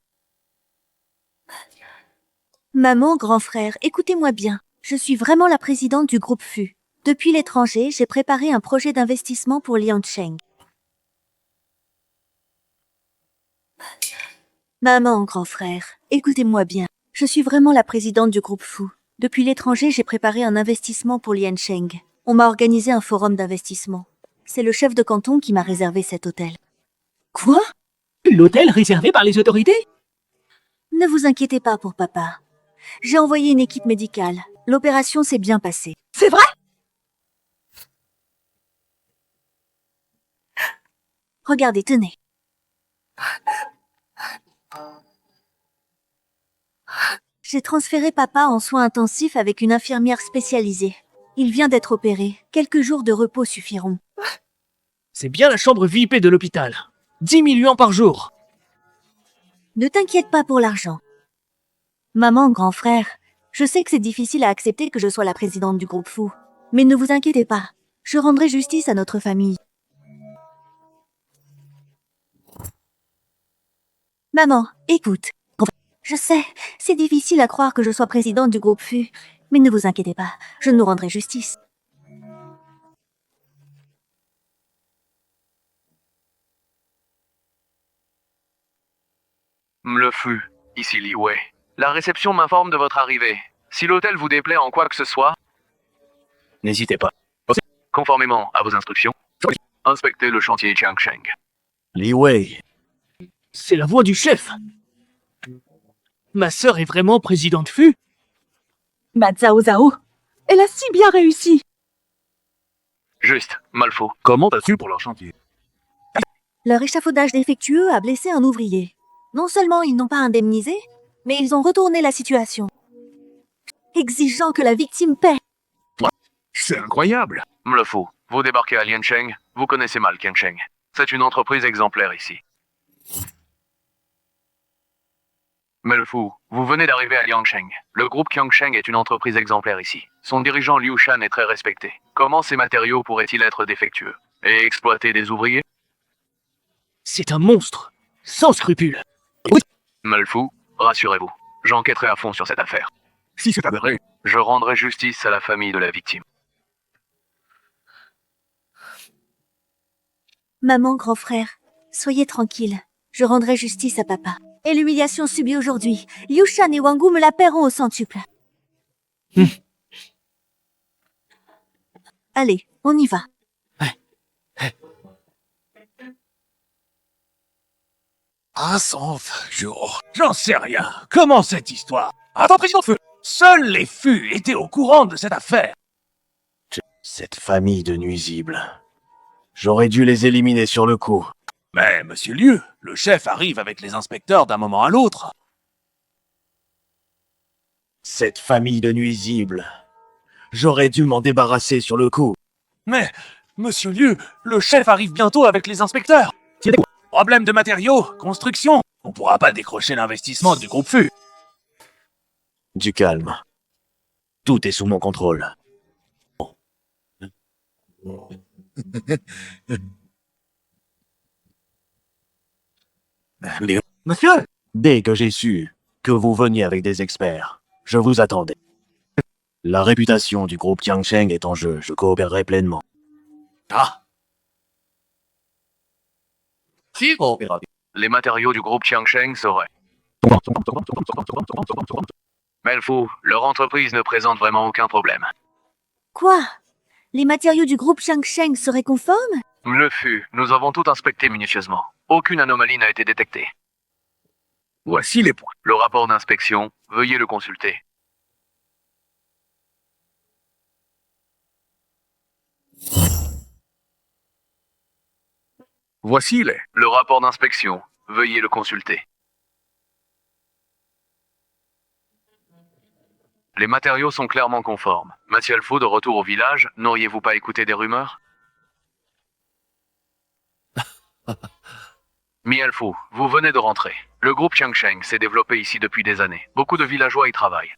Maman, grand frère, écoutez-moi bien. Je suis vraiment la présidente du groupe Fu. Depuis l'étranger, j'ai préparé un projet d'investissement pour Liangsheng. Maman, grand frère, écoutez-moi bien. Je suis vraiment la présidente du groupe Fu. Depuis l'étranger, j'ai préparé un investissement pour Liangsheng. On m'a organisé un forum d'investissement. C'est le chef de canton qui m'a réservé cet hôtel. Quoi? L'hôtel réservé par les autorités? Ne vous inquiétez pas pour papa. J'ai envoyé une équipe médicale. L'opération s'est bien passée. c'est vrai? Regardez, tenez. J'ai transféré papa en soins intensifs avec une infirmière spécialisée. Il vient d'être opéré. Quelques jours de repos suffiront. C'est bien la chambre VIP de l'hôpital. 10 millions par jour. Ne t'inquiète pas pour l'argent. Maman, grand frère, je sais que c'est difficile à accepter que je sois la présidente du groupe Fou. Mais ne vous inquiétez pas. Je rendrai justice à notre famille. Maman, écoute. Je sais, c'est difficile à croire que je sois présidente du groupe Fu, Mais ne vous inquiétez pas, je nous rendrai justice. Le fut, ici Li Wei. La réception m'informe de votre arrivée. Si l'hôtel vous déplaît en quoi que ce soit, N'hésitez pas. conformément à vos instructions, inspectez le chantier Changsheng. Li Wei, C'est la voix du chef. Ma sœur est vraiment présidente FU? Ma Zhao Zhao, elle a si bien réussi. Juste, Malfo. Comment t'as su pour leur chantier? Leur échafaudage défectueux a blessé un ouvrier. Non seulement ils n'ont pas indemnisé, mais ils ont retourné la situation, exigeant que la victime paie. C'est incroyable. Mlefu, vous débarquez à Liancheng, vous connaissez mal Qiangsheng. C'est une entreprise exemplaire ici. Mlefu, vous venez d'arriver à Liancheng. Le groupe Qiangsheng est une entreprise exemplaire ici. Son dirigeant Liu Shan est très respecté. Comment ces matériaux pourraient-ils être défectueux et exploiter des ouvriers? C'est un monstre, sans scrupules. Mlefu, rassurez-vous, j'enquêterai à fond sur cette affaire. Si c'est avéré, Je rendrai justice à la famille de la victime. Maman, grand frère, soyez tranquille. Je rendrai justice à papa. Et l'humiliation subie aujourd'hui, Liu Shan et Wang Gu me la paieront au centuple. Allez, on y va. Ah, sans jour. J'en sais rien. Comment cette histoire? Attends, président Feu. Seuls les FU étaient au courant de cette affaire. cette famille de nuisibles. J'aurais dû les éliminer sur le coup. Mais, monsieur Liu, le chef arrive avec les inspecteurs d'un moment à l'autre. Cette famille de nuisibles. J'aurais dû m'en débarrasser sur le coup. Mais, monsieur Liu, le chef arrive bientôt avec les inspecteurs. Problème de matériaux, construction. On pourra pas décrocher l'investissement du groupe FU. Du calme. Tout est sous mon contrôle. Monsieur! Dès que j'ai su que vous veniez avec des experts, je vous attendais. La réputation du groupe Qiangsheng est en jeu, je coopérerai pleinement. Ah, Si, coopératif. Les matériaux du groupe Qiangsheng seraient... Melfu, leur entreprise ne présente vraiment aucun problème. Quoi? Les matériaux du groupe Changsheng seraient conformes? Le fut, nous avons tout inspecté minutieusement. Aucune anomalie n'a été détectée. Voici les points. Le rapport d'inspection, veuillez le consulter. Voici les... Le rapport d'inspection, veuillez le consulter. Les matériaux sont clairement conformes. Monsieur Alfo, de retour au village, n'auriez-vous pas écouté des rumeurs? Mialfo, vous venez de rentrer. Le groupe Qiangsheng s'est développé ici depuis des années. Beaucoup de villageois y travaillent.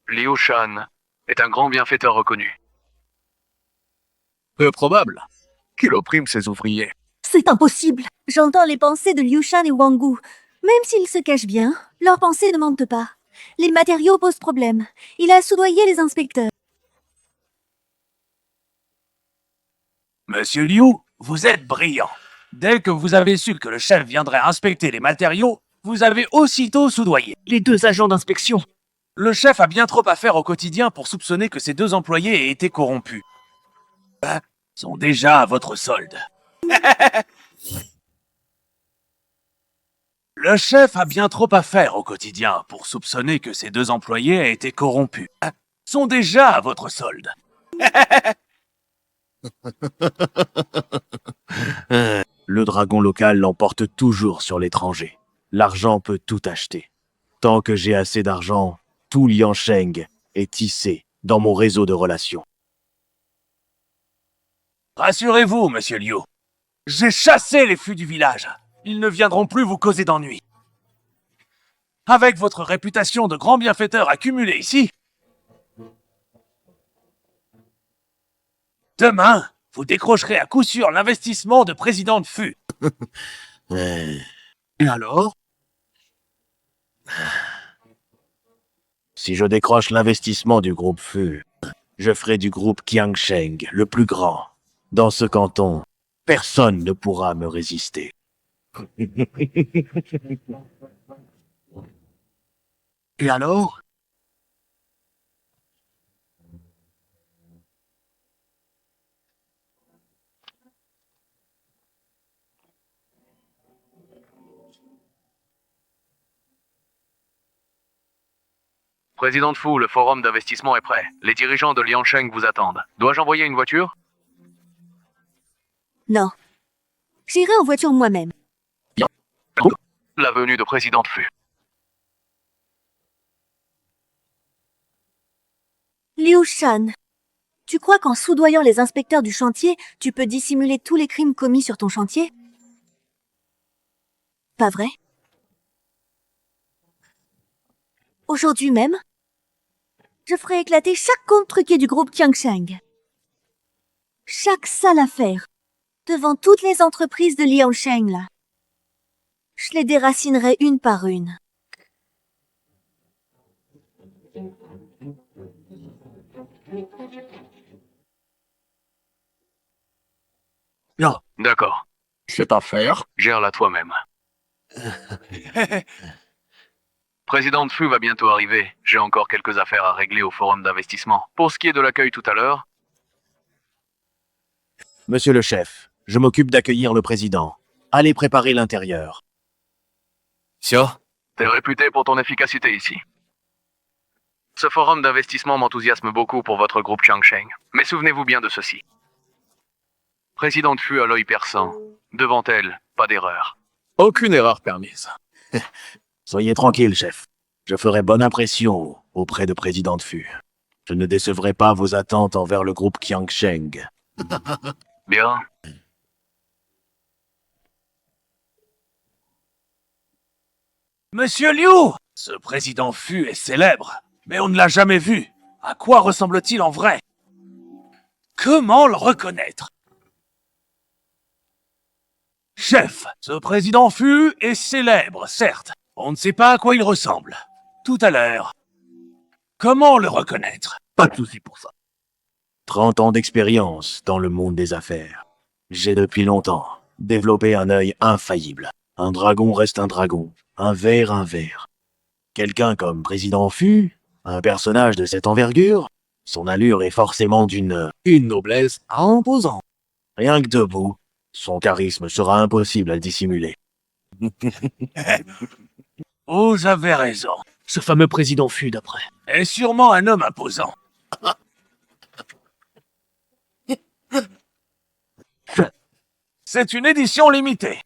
Liu Shan est un grand bienfaiteur reconnu. Peu probable qu'il opprime ses ouvriers. C'est impossible. J'entends les pensées de Liu Shan et Wang Gu. Même s'ils se cachent bien, leurs pensées ne mentent pas. Les matériaux posent problème. Il a soudoyé les inspecteurs. monsieur Liu, vous êtes brillant. Dès que vous avez su que le chef viendrait inspecter les matériaux, vous avez aussitôt soudoyé. Les deux agents d'inspection. Le chef a bien trop à faire au quotidien pour soupçonner que ses deux employés aient été corrompus. Sont déjà à votre solde. Le chef a bien trop à faire au quotidien pour soupçonner que ses deux employés aient été corrompus. Sont déjà à votre solde. Le dragon local l'emporte toujours sur l'étranger. L'argent peut tout acheter. Tant que j'ai assez d'argent, tout Liancheng est tissé dans mon réseau de relations. Rassurez-vous, monsieur Liu. J'ai chassé les fûts du village. Ils ne viendront plus vous causer d'ennuis. Avec votre réputation de grand bienfaiteur accumulée ici, demain, vous décrocherez à coup sûr l'investissement de président de FU. Et alors? Si je décroche l'investissement du groupe Fu, je ferai du groupe Qiangsheng le plus grand. Dans ce canton, personne ne pourra me résister. Et alors? Président Fu, le forum d'investissement est prêt. Les dirigeants de Liangsheng vous attendent. Dois-je envoyer une voiture? Non. J'irai en voiture moi-même. La venue de Président Fu. Liu Shan, tu crois qu'en soudoyant les inspecteurs du chantier, tu peux dissimuler tous les crimes commis sur ton chantier? Pas vrai? Aujourd'hui même, je ferai éclater chaque compte truqué du groupe Qiangsheng. Chaque sale affaire, devant toutes les entreprises de Liangsheng, là. Je les déracinerai une par une. Bien, D'accord. cette affaire. Gère-la toi-même. Président Fu va bientôt arriver. J'ai encore quelques affaires à régler au forum d'investissement. Pour ce qui est de l'accueil tout à l'heure, Monsieur le chef, je m'occupe d'accueillir le président. Allez préparer l'intérieur. t'es réputé pour ton efficacité ici. Ce forum d'investissement m'enthousiasme beaucoup pour votre groupe Qiangsheng. Mais souvenez-vous bien de ceci. Président Fu a l'œil perçant. Devant elle, pas d'erreur. Aucune erreur permise. Soyez tranquille, chef. Je ferai bonne impression auprès de président Fu. Je ne décevrai pas vos attentes envers le groupe Qiangsheng. Bien. Monsieur Liu, ce président Fu est célèbre, mais on ne l'a jamais vu. À quoi ressemble-t-il en vrai? Comment le reconnaître? Chef, ce président Fu est célèbre, certes. On ne sait pas à quoi il ressemble. Tout à l'heure. Comment le reconnaître? Pas de souci pour ça. 30 ans d'expérience dans le monde des affaires. J'ai depuis longtemps développé un œil infaillible. Un dragon reste un dragon, un ver un ver. Quelqu'un comme président Fu, un personnage de cette envergure, son allure est forcément d'une Une noblesse imposante. rien que debout. Son charisme sera impossible à dissimuler. Vous avez raison. Ce fameux président Fu, d'après. Est sûrement un homme imposant. C'est une édition limitée.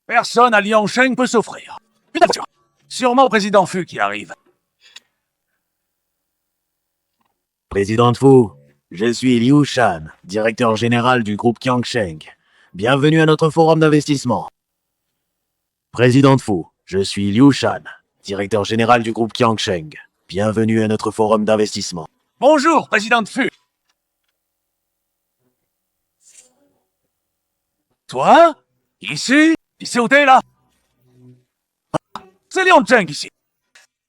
Personne à Liangsheng peut s'offrir. Une voiture. Sûrement président Fu qui arrive. Président Fu, je suis Liu Shan, directeur général du groupe Qiangsheng. Bienvenue à notre forum d'investissement. Président Fu, je suis Liu Shan, directeur général du groupe Qiangsheng. Bienvenue à notre forum d'investissement. Bonjour, président Fu. Toi? Ici? Ici où t'es, là? C'est Liangsheng, ici.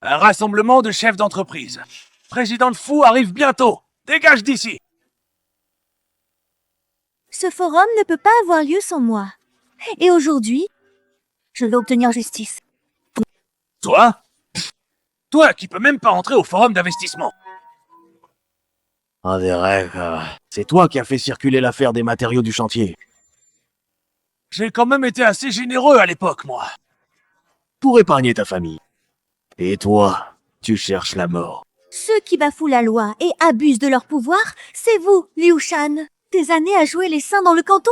Un rassemblement de chefs d'entreprise. Président Fu arrive bientôt. Dégage d'ici. Ce forum ne peut pas avoir lieu sans moi. Et aujourd'hui, je vais obtenir justice. Toi? Toi qui peux même pas entrer au forum d'investissement. Un des rêves, c'est toi qui as fait circuler l'affaire des matériaux du chantier. J'ai quand même été assez généreux à l'époque, moi. Pour épargner ta famille. Et toi, tu cherches la mort. Ceux qui bafouent la loi et abusent de leur pouvoir, c'est vous, Liu Shan. Des années à jouer les saints dans le canton.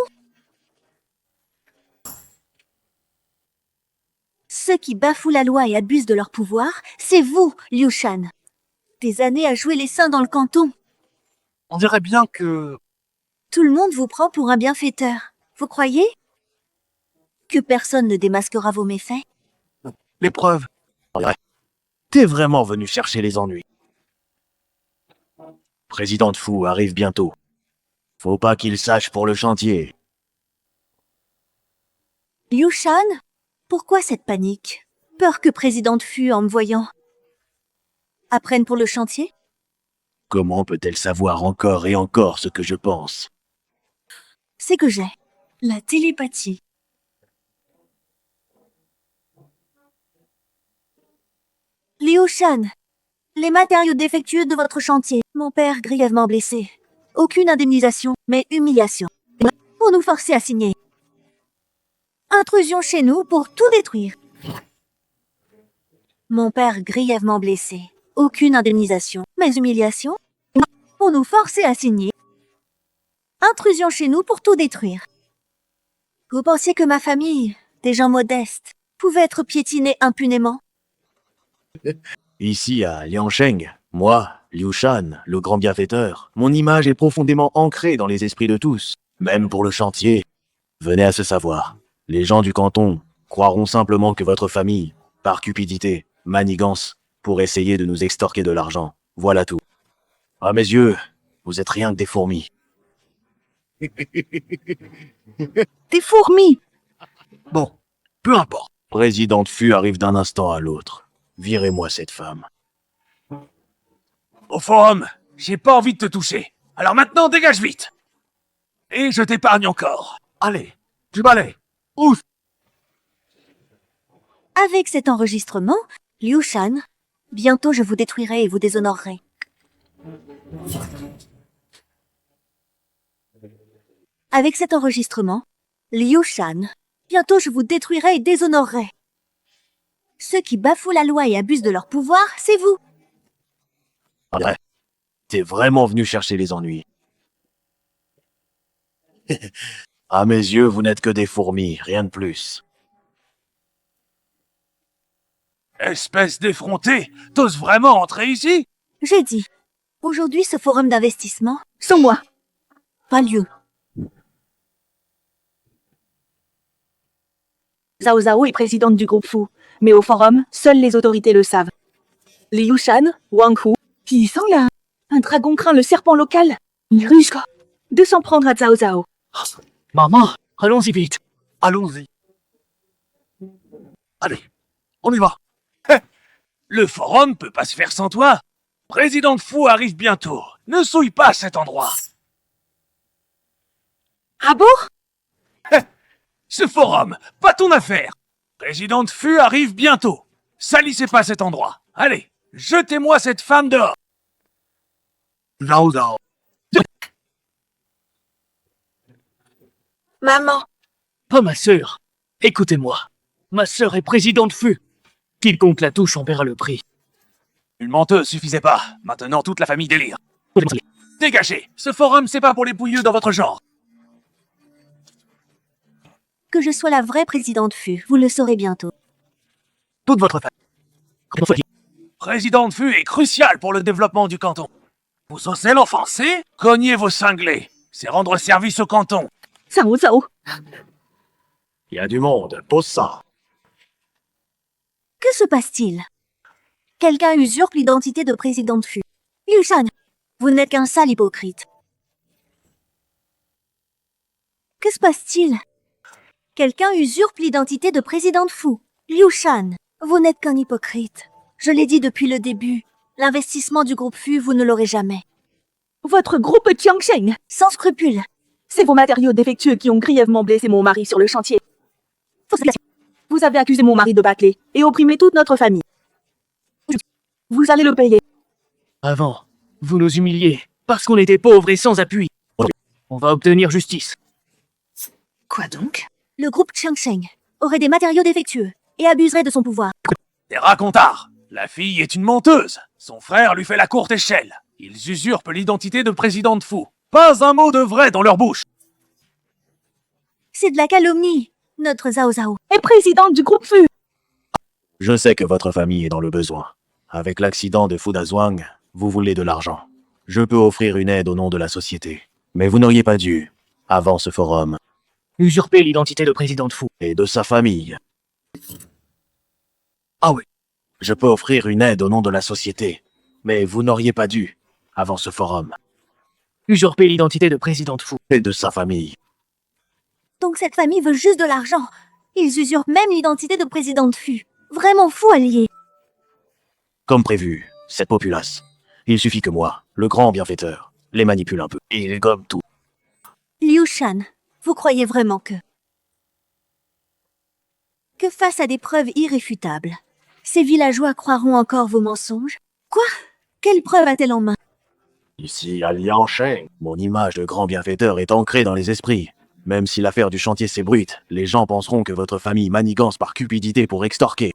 Ceux qui bafouent la loi et abusent de leur pouvoir, c'est vous, Liu Shan. Des années à jouer les saints dans le canton. On dirait bien que... Tout le monde vous prend pour un bienfaiteur. Vous croyez que personne ne démasquera vos méfaits? Les preuves. T'es vraiment venu chercher les ennuis. Président Fu arrive bientôt. Faut pas qu'il sache pour le chantier. Liu Shan, pourquoi cette panique? Peur que président Fu en me voyant. apprennent pour le chantier? Comment peut-elle savoir encore et encore ce que je pense? C'est que j'ai la télépathie. Liu Shan, les matériaux défectueux de votre chantier. Mon père grièvement blessé. Aucune indemnisation, mais humiliation. Pour nous forcer à signer. Intrusion chez nous pour tout détruire. Mon père grièvement blessé. Aucune indemnisation, mais humiliation. Pour nous forcer à signer. Intrusion chez nous pour tout détruire. Vous pensiez que ma famille, des gens modestes, pouvait être piétinée impunément? Ici à Liangsheng, moi, Liu Shan, le grand bienfaiteur, mon image est profondément ancrée dans les esprits de tous, même pour le chantier. Venez à se savoir, les gens du canton croiront simplement que votre famille, par cupidité, manigance, pour essayer de nous extorquer de l'argent. Voilà tout. À mes yeux, vous êtes rien que des fourmis. Des fourmis! Bon, peu importe. Présidente Fu arrive d'un instant à l'autre. Virez-moi cette femme. Au forum, j'ai pas envie de te toucher. Alors maintenant, dégage vite. Et je t'épargne encore. Allez, du balai. Ouf. Avec cet enregistrement, Liu Shan, bientôt je vous détruirai et vous déshonorerai. Avec cet enregistrement, Liu Shan, bientôt je vous détruirai et déshonorerai. Ceux qui bafouent la loi et abusent de leur pouvoir, c'est vous. Ouais. T'es vraiment venu chercher les ennuis. À mes yeux, vous n'êtes que des fourmis, rien de plus. Espèce d'effronté, t'oses vraiment entrer ici? J'ai dit, aujourd'hui ce forum d'investissement, Sans moi. pas lieu. Zhao Zhao est présidente du groupe Fu, mais au forum, seules les autorités le savent. Liu Shan, Wang Hu, qui sont là. Un dragon craint le serpent local. Il risque de s'en prendre à Zhao Zhao. Maman, allons-y vite. Allons-y. Allez, on y va. Le forum peut pas se faire sans toi. Président Fu arrive bientôt. Ne souille pas cet endroit. Ah bon? Ce forum, pas ton affaire. Présidente Fu arrive bientôt. Salissez pas cet endroit. Allez, jetez-moi cette femme dehors. Zhao Zhao. Maman. Pas ma sœur. Écoutez-moi. Ma sœur est présidente Fu. Quiconque la touche en paiera le prix. Une menteuse suffisait pas. Maintenant, toute la famille délire. Dégagez. Ce forum, c'est pas pour les pouilleux dans votre genre. Que je sois la vraie présidente Fu, vous le saurez bientôt. Toute votre famille. Présidente Fu est cruciale pour le développement du canton. Vous osez l'offenser? Cognez vos cinglés. C'est rendre service au canton. Zhao Zhao. Il y a du monde, pose ça. Que se passe-t-il? Quelqu'un usurpe l'identité de présidente Fu. Liu Shan, vous n'êtes qu'un sale hypocrite. Que se passe-t-il? Quelqu'un usurpe l'identité de présidente Fu. Liu Shan, vous n'êtes qu'un hypocrite. Je l'ai dit depuis le début. L'investissement du groupe Fu, vous ne l'aurez jamais. Votre groupe Tiangsheng. Sans scrupule. C'est vos matériaux défectueux qui ont grièvement blessé mon mari sur le chantier. Vous avez accusé mon mari de bâcler et opprimé toute notre famille. Vous allez le payer. Avant, vous nous humiliez parce qu'on était pauvres et sans appui. On va obtenir justice. Quoi donc? Le groupe Changsheng aurait des matériaux défectueux et abuserait de son pouvoir. Des racontards. La fille est une menteuse. Son frère lui fait la courte échelle. Ils usurpent l'identité de présidente Fu. Pas un mot de vrai dans leur bouche. C'est de la calomnie, notre Zhao Zhao. Et présidente du groupe Fu. Je sais que votre famille est dans le besoin. Avec l'accident de Fudazhuang, vous voulez de l'argent. Je peux offrir une aide au nom de la société. Mais vous n'auriez pas dû, avant ce forum, Usurper l'identité de présidente Fu. et de sa famille. Ah oui. Je peux offrir une aide au nom de la société. Mais vous n'auriez pas dû, avant ce forum, Usurper l'identité de présidente Fu. et de sa famille. Donc cette famille veut juste de l'argent. Ils usurpent même l'identité de présidente Fu. Vraiment fou allié. Comme prévu, cette populace. Il suffit que moi, le grand bienfaiteur, les manipule un peu. Il gomme tout. Liu Shan, vous croyez vraiment que face à des preuves irréfutables, ces villageois croiront encore vos mensonges? Quoi? Quelle preuve a-t-elle en main? Ici, à Liangsheng, mon image de grand bienfaiteur est ancrée dans les esprits. Même si l'affaire du chantier s'ébruite, les gens penseront que votre famille manigance par cupidité pour extorquer.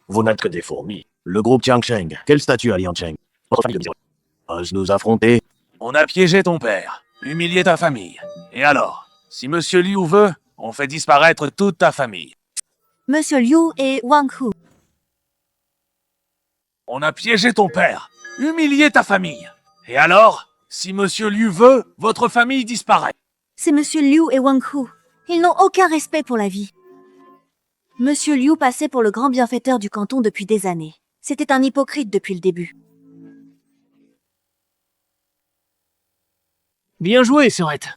Vous n'êtes que des fourmis. Le groupe Jiangsheng, quel statut à Liangsheng? Votre famille de miséreux. Ose nous affronter? On a piégé ton père, humilié ta famille. Et alors, si Monsieur Liu veut, on fait disparaître toute ta famille. Monsieur Liu et Wang Hu. On a piégé ton père, humilié ta famille. Et alors, si Monsieur Liu veut, votre famille disparaît. C'est Monsieur Liu et Wang Hu. Ils n'ont aucun respect pour la vie. Monsieur Liu passait pour le grand bienfaiteur du canton depuis des années. C'était un hypocrite depuis le début. Bien joué, Sœurette.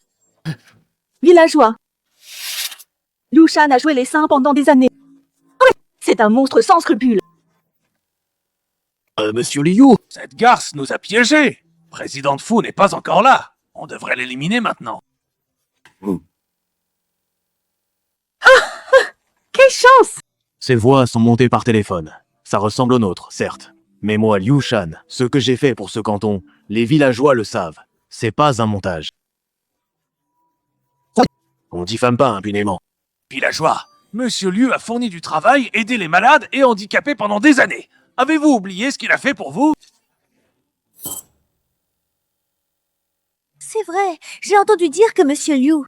Villageois. Liu Shan a joué les saints pendant des années. C'est un monstre sans scrupules. Monsieur Liu? Cette garce nous a piégés. Président Fu n'est pas encore là. On devrait l'éliminer maintenant. Quelle chance! Ces voix sont montées par téléphone. Ça ressemble aux nôtres, certes. Mais moi, Liu Shan, ce que j'ai fait pour ce canton, les villageois le savent. C'est pas un montage. On diffame pas impunément. Villageois, Monsieur Liu a fourni du travail, aidé les malades et handicapés pendant des années. Avez-vous oublié ce qu'il a fait pour vous? C'est vrai, j'ai entendu dire que Monsieur Liu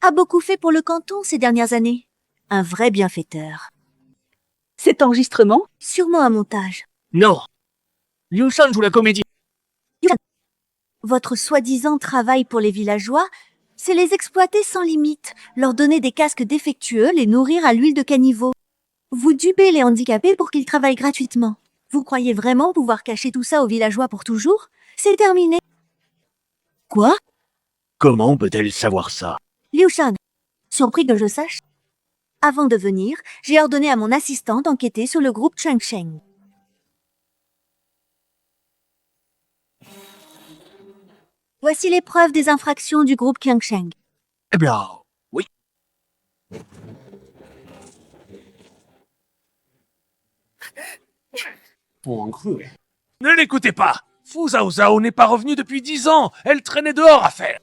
a beaucoup fait pour le canton ces dernières années. Un vrai bienfaiteur. Cet enregistrement? Sûrement un montage. Non. Liu Shan joue la comédie. Votre soi-disant travail pour les villageois, c'est les exploiter sans limite, leur donner des casques défectueux, les nourrir à l'huile de caniveau. Vous dupez les handicapés pour qu'ils travaillent gratuitement. Vous croyez vraiment pouvoir cacher tout ça aux villageois pour toujours? C'est terminé. Quoi? Comment peut-elle savoir ça? Liu Shan, surpris que je sache? Avant de venir, j'ai ordonné à mon assistant d'enquêter sur le groupe Jiangsheng. Voici les preuves des infractions du groupe Jiangsheng. Eh bien, oui. Ne l'écoutez pas. Fu Zhao n'est pas revenue depuis 10 ans. Elle traînait dehors à faire.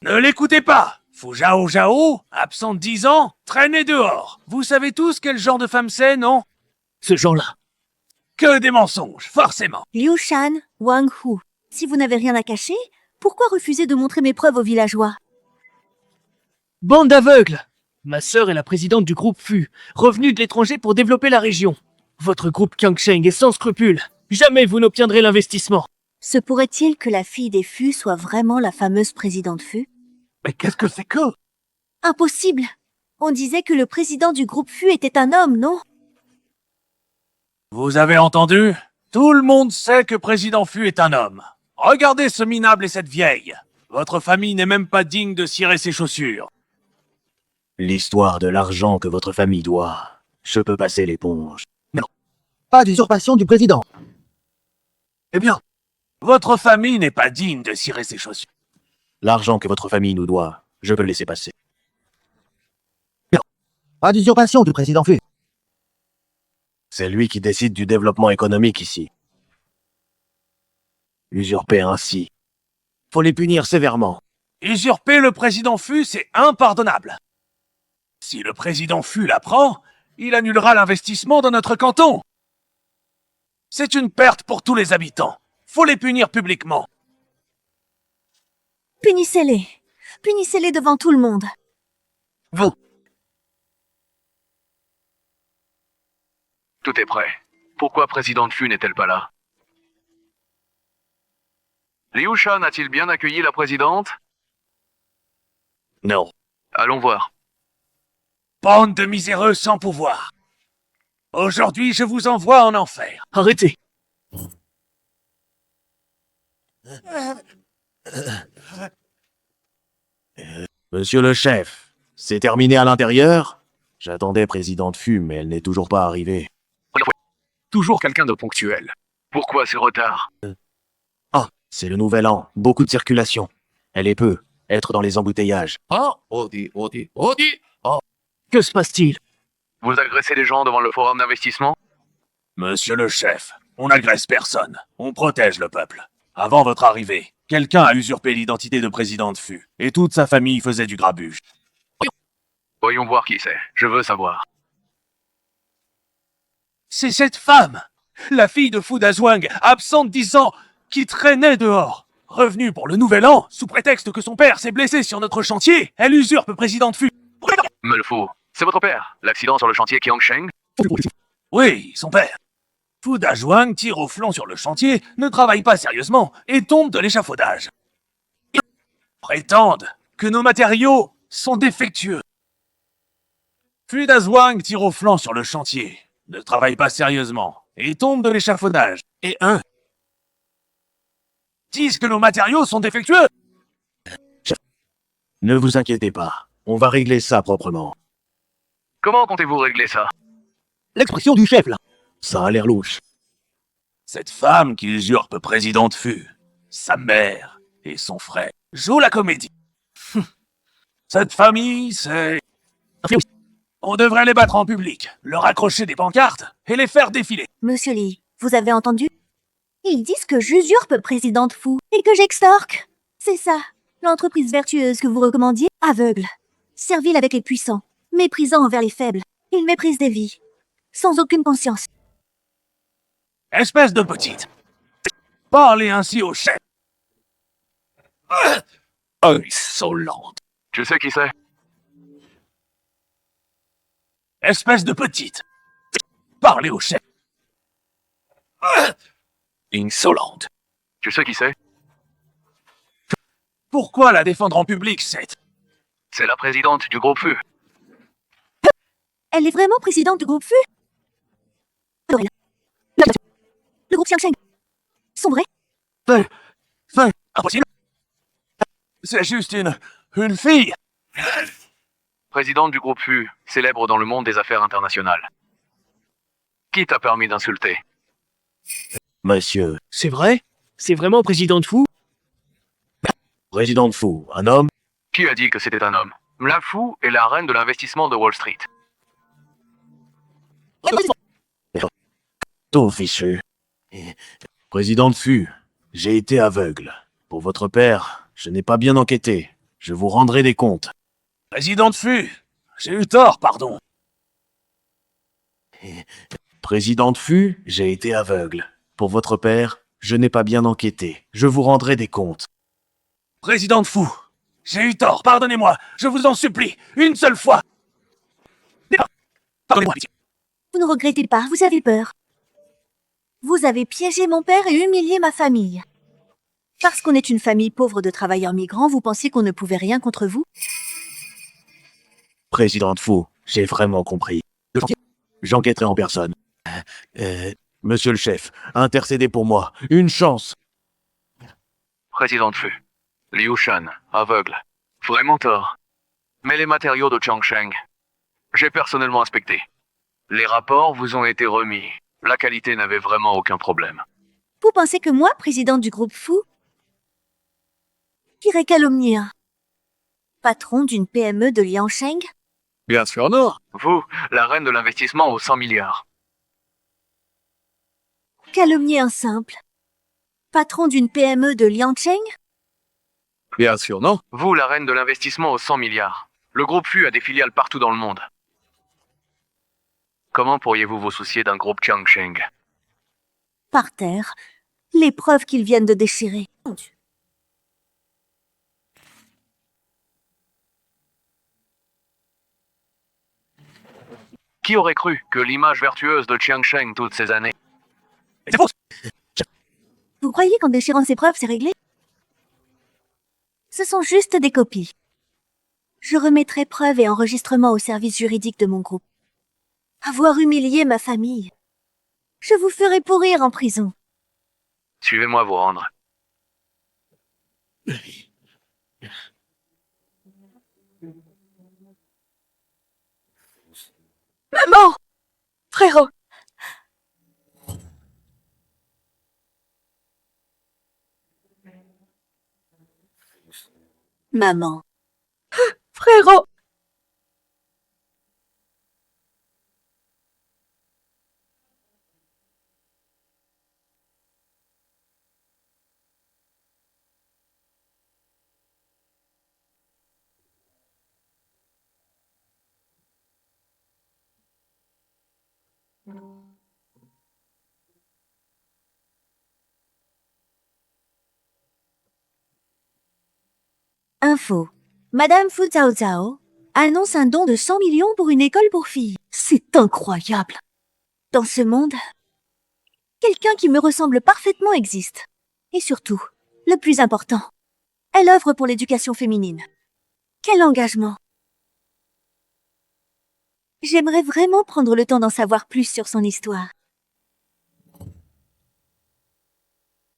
Ne l'écoutez pas. Fu Zhao, absente 10 ans, traînait dehors. Vous savez tous quel genre de femme c'est, non? Ce genre-là. Que des mensonges, forcément. Liu Shan, Wang Hu. Si vous n'avez rien à cacher, pourquoi refuser de montrer mes preuves aux villageois? Bande d'aveugles! Ma sœur est la présidente du groupe Fu, revenue de l'étranger pour développer la région. Votre groupe Jiangsheng est sans scrupules. Jamais vous n'obtiendrez l'investissement. Se pourrait-il que la fille des Fu soit vraiment la fameuse présidente Fu? Mais qu'est-ce que c'est que? Impossible! On disait que le président du groupe Fu était un homme, non? Vous avez entendu? Tout le monde sait que Président Fu est un homme. Regardez ce minable et cette vieille. Votre famille n'est même pas digne de cirer ses chaussures. L'histoire de l'argent que votre famille doit. Je peux passer l'éponge. Pas d'usurpation du président. Eh bien, votre famille n'est pas digne de cirer ses chaussures. L'argent que votre famille nous doit, je peux le laisser passer. Pas d'usurpation du président Fu. C'est lui qui décide du développement économique ici. Usurper ainsi. Faut les punir sévèrement. Usurper le président Fu, c'est impardonnable. Si le président Fu l'apprend, il annulera l'investissement dans notre canton. C'est une perte pour tous les habitants. Faut les punir publiquement. Punissez-les. Punissez-les devant tout le monde. Vous. Tout est prêt. Pourquoi président Fu n'est-elle pas là? Liu Shan a-t-il bien accueilli la présidente? Non. Allons voir. Bande de miséreux sans pouvoir. Aujourd'hui, je vous envoie en enfer. Arrêtez. Monsieur le chef, C'est terminé à l'intérieur? J'attendais présidente Fu, mais elle n'est toujours pas arrivée. Toujours quelqu'un de ponctuel. Pourquoi ce retard? Ah, c'est le nouvel an. Beaucoup de circulation. Elle est peu. Être dans les embouteillages. Ah, Odi, Odi, Odi. Ah, Que se passe-t-il? Vous agressez les gens devant le forum d'investissement? Monsieur le chef, on n'agresse personne. On protège le peuple. Avant votre arrivée, quelqu'un a usurpé l'identité de président Fu, et toute sa famille faisait du grabuge. Voyons voir qui c'est. Je veux savoir. C'est cette femme, la fille de Fu Dazhuang, absente 10 ans, qui traînait dehors. Revenue pour le nouvel an, sous prétexte que son père s'est blessé sur notre chantier, elle usurpe président Fu. Me le faut. C'est votre père. L'accident sur le chantier Qiangsheng? Oui, son père. Fu Dazhuang tire au flanc sur le chantier, ne travaille pas sérieusement et tombe de l'échafaudage. Ils prétendent que nos matériaux sont défectueux. Fu Dazhuang tire au flanc sur le chantier, ne travaille pas sérieusement et tombe de l'échafaudage. Et eux disent que nos matériaux sont défectueux. Ne vous inquiétez pas. On va régler ça proprement. Comment comptez-vous régler ça? L'expression du chef, là. Ça a l'air louche. Cette femme qui usurpe président Fu, sa mère et son frère, jouent la comédie. Cette famille, c'est... On devrait les battre en public, leur accrocher des pancartes et les faire défiler. Monsieur Lee, vous avez entendu? Ils disent que j'usurpe présidente Fu et que j'extorque. C'est ça, l'entreprise vertueuse que vous recommandiez, aveugle, servile avec les puissants, méprisant envers les faibles. Ils méprisent des vies, sans aucune conscience. Espèce de petite. Parlez ainsi au chef. Insolente. Je sais qui c'est. Espèce de petite. Parlez au chef. Insolente. Je sais qui c'est. Pourquoi la défendre en public, cette... C'est la présidente du groupe Fu. Elle est vraiment présidente du groupe Fu? Le groupe Qiangsheng. Sombré? Impossible. C'est juste une fille. Présidente du groupe Fu, célèbre dans le monde des affaires internationales. Qui t'a permis d'insulter? Monsieur, C'est vrai? C'est vraiment président Fu? président Fu, un homme? Qui a dit que c'était un homme? La Fu est la reine de l'investissement de Wall Street. Tout fichu. Président Fu, j'ai été aveugle. Pour votre père, je n'ai pas bien enquêté. Je vous rendrai des comptes. Président Fu, j'ai eu tort, pardon. Président Fu, j'ai été aveugle. Pour votre père, je n'ai pas bien enquêté. Je vous rendrai des comptes. Président Fu, j'ai eu tort, pardonnez-moi, je vous en supplie, une seule fois. Pardonnez-moi, pitié. Vous ne regrettez pas, vous avez peur. Vous avez piégé mon père et humilié ma famille. Parce qu'on est une famille pauvre de travailleurs migrants, vous pensiez qu'on ne pouvait rien contre vous? Président Fu, j'ai vraiment compris. J'enquêterai en personne. Monsieur le chef, intercédez pour moi. Une chance. Présidente Fu. Liu Shan, aveugle. Vraiment tort. Mais les matériaux de Qiangsheng, j'ai personnellement inspecté. Les rapports vous ont été remis. La qualité n'avait vraiment aucun problème. Vous pensez que moi, présidente du groupe Fu, j'irais calomnier un patron d'une PME de Liangsheng? bien sûr non. Vous, la reine de l'investissement aux 100 milliards. Calomnier un simple patron d'une PME de Liangsheng? Bien sûr non. Vous, la reine de l'investissement aux 100 milliards. Le groupe Fu a des filiales partout dans le monde. Comment pourriez-vous vous soucier d'un groupe Qiangsheng? Par terre, les preuves qu'ils viennent de déchirer. Qui aurait cru que l'image vertueuse de Qiangsheng toutes ces années? C'est faux. Vous croyez qu'en déchirant ces preuves, c'est réglé? Ce sont juste des copies. Je remettrai preuves et enregistrements au service juridique de mon groupe. Avoir humilié ma famille. Je vous ferai pourrir en prison. Suivez-moi vous rendre. Maman. Frérot! Info. Madame Fu Zhao Zhao annonce un don de 100 millions pour une école pour filles. C'est incroyable. Dans ce monde, quelqu'un qui me ressemble parfaitement existe. Et surtout, le plus important, elle œuvre pour l'éducation féminine. Quel engagement! J'aimerais vraiment prendre le temps d'en savoir plus sur son histoire.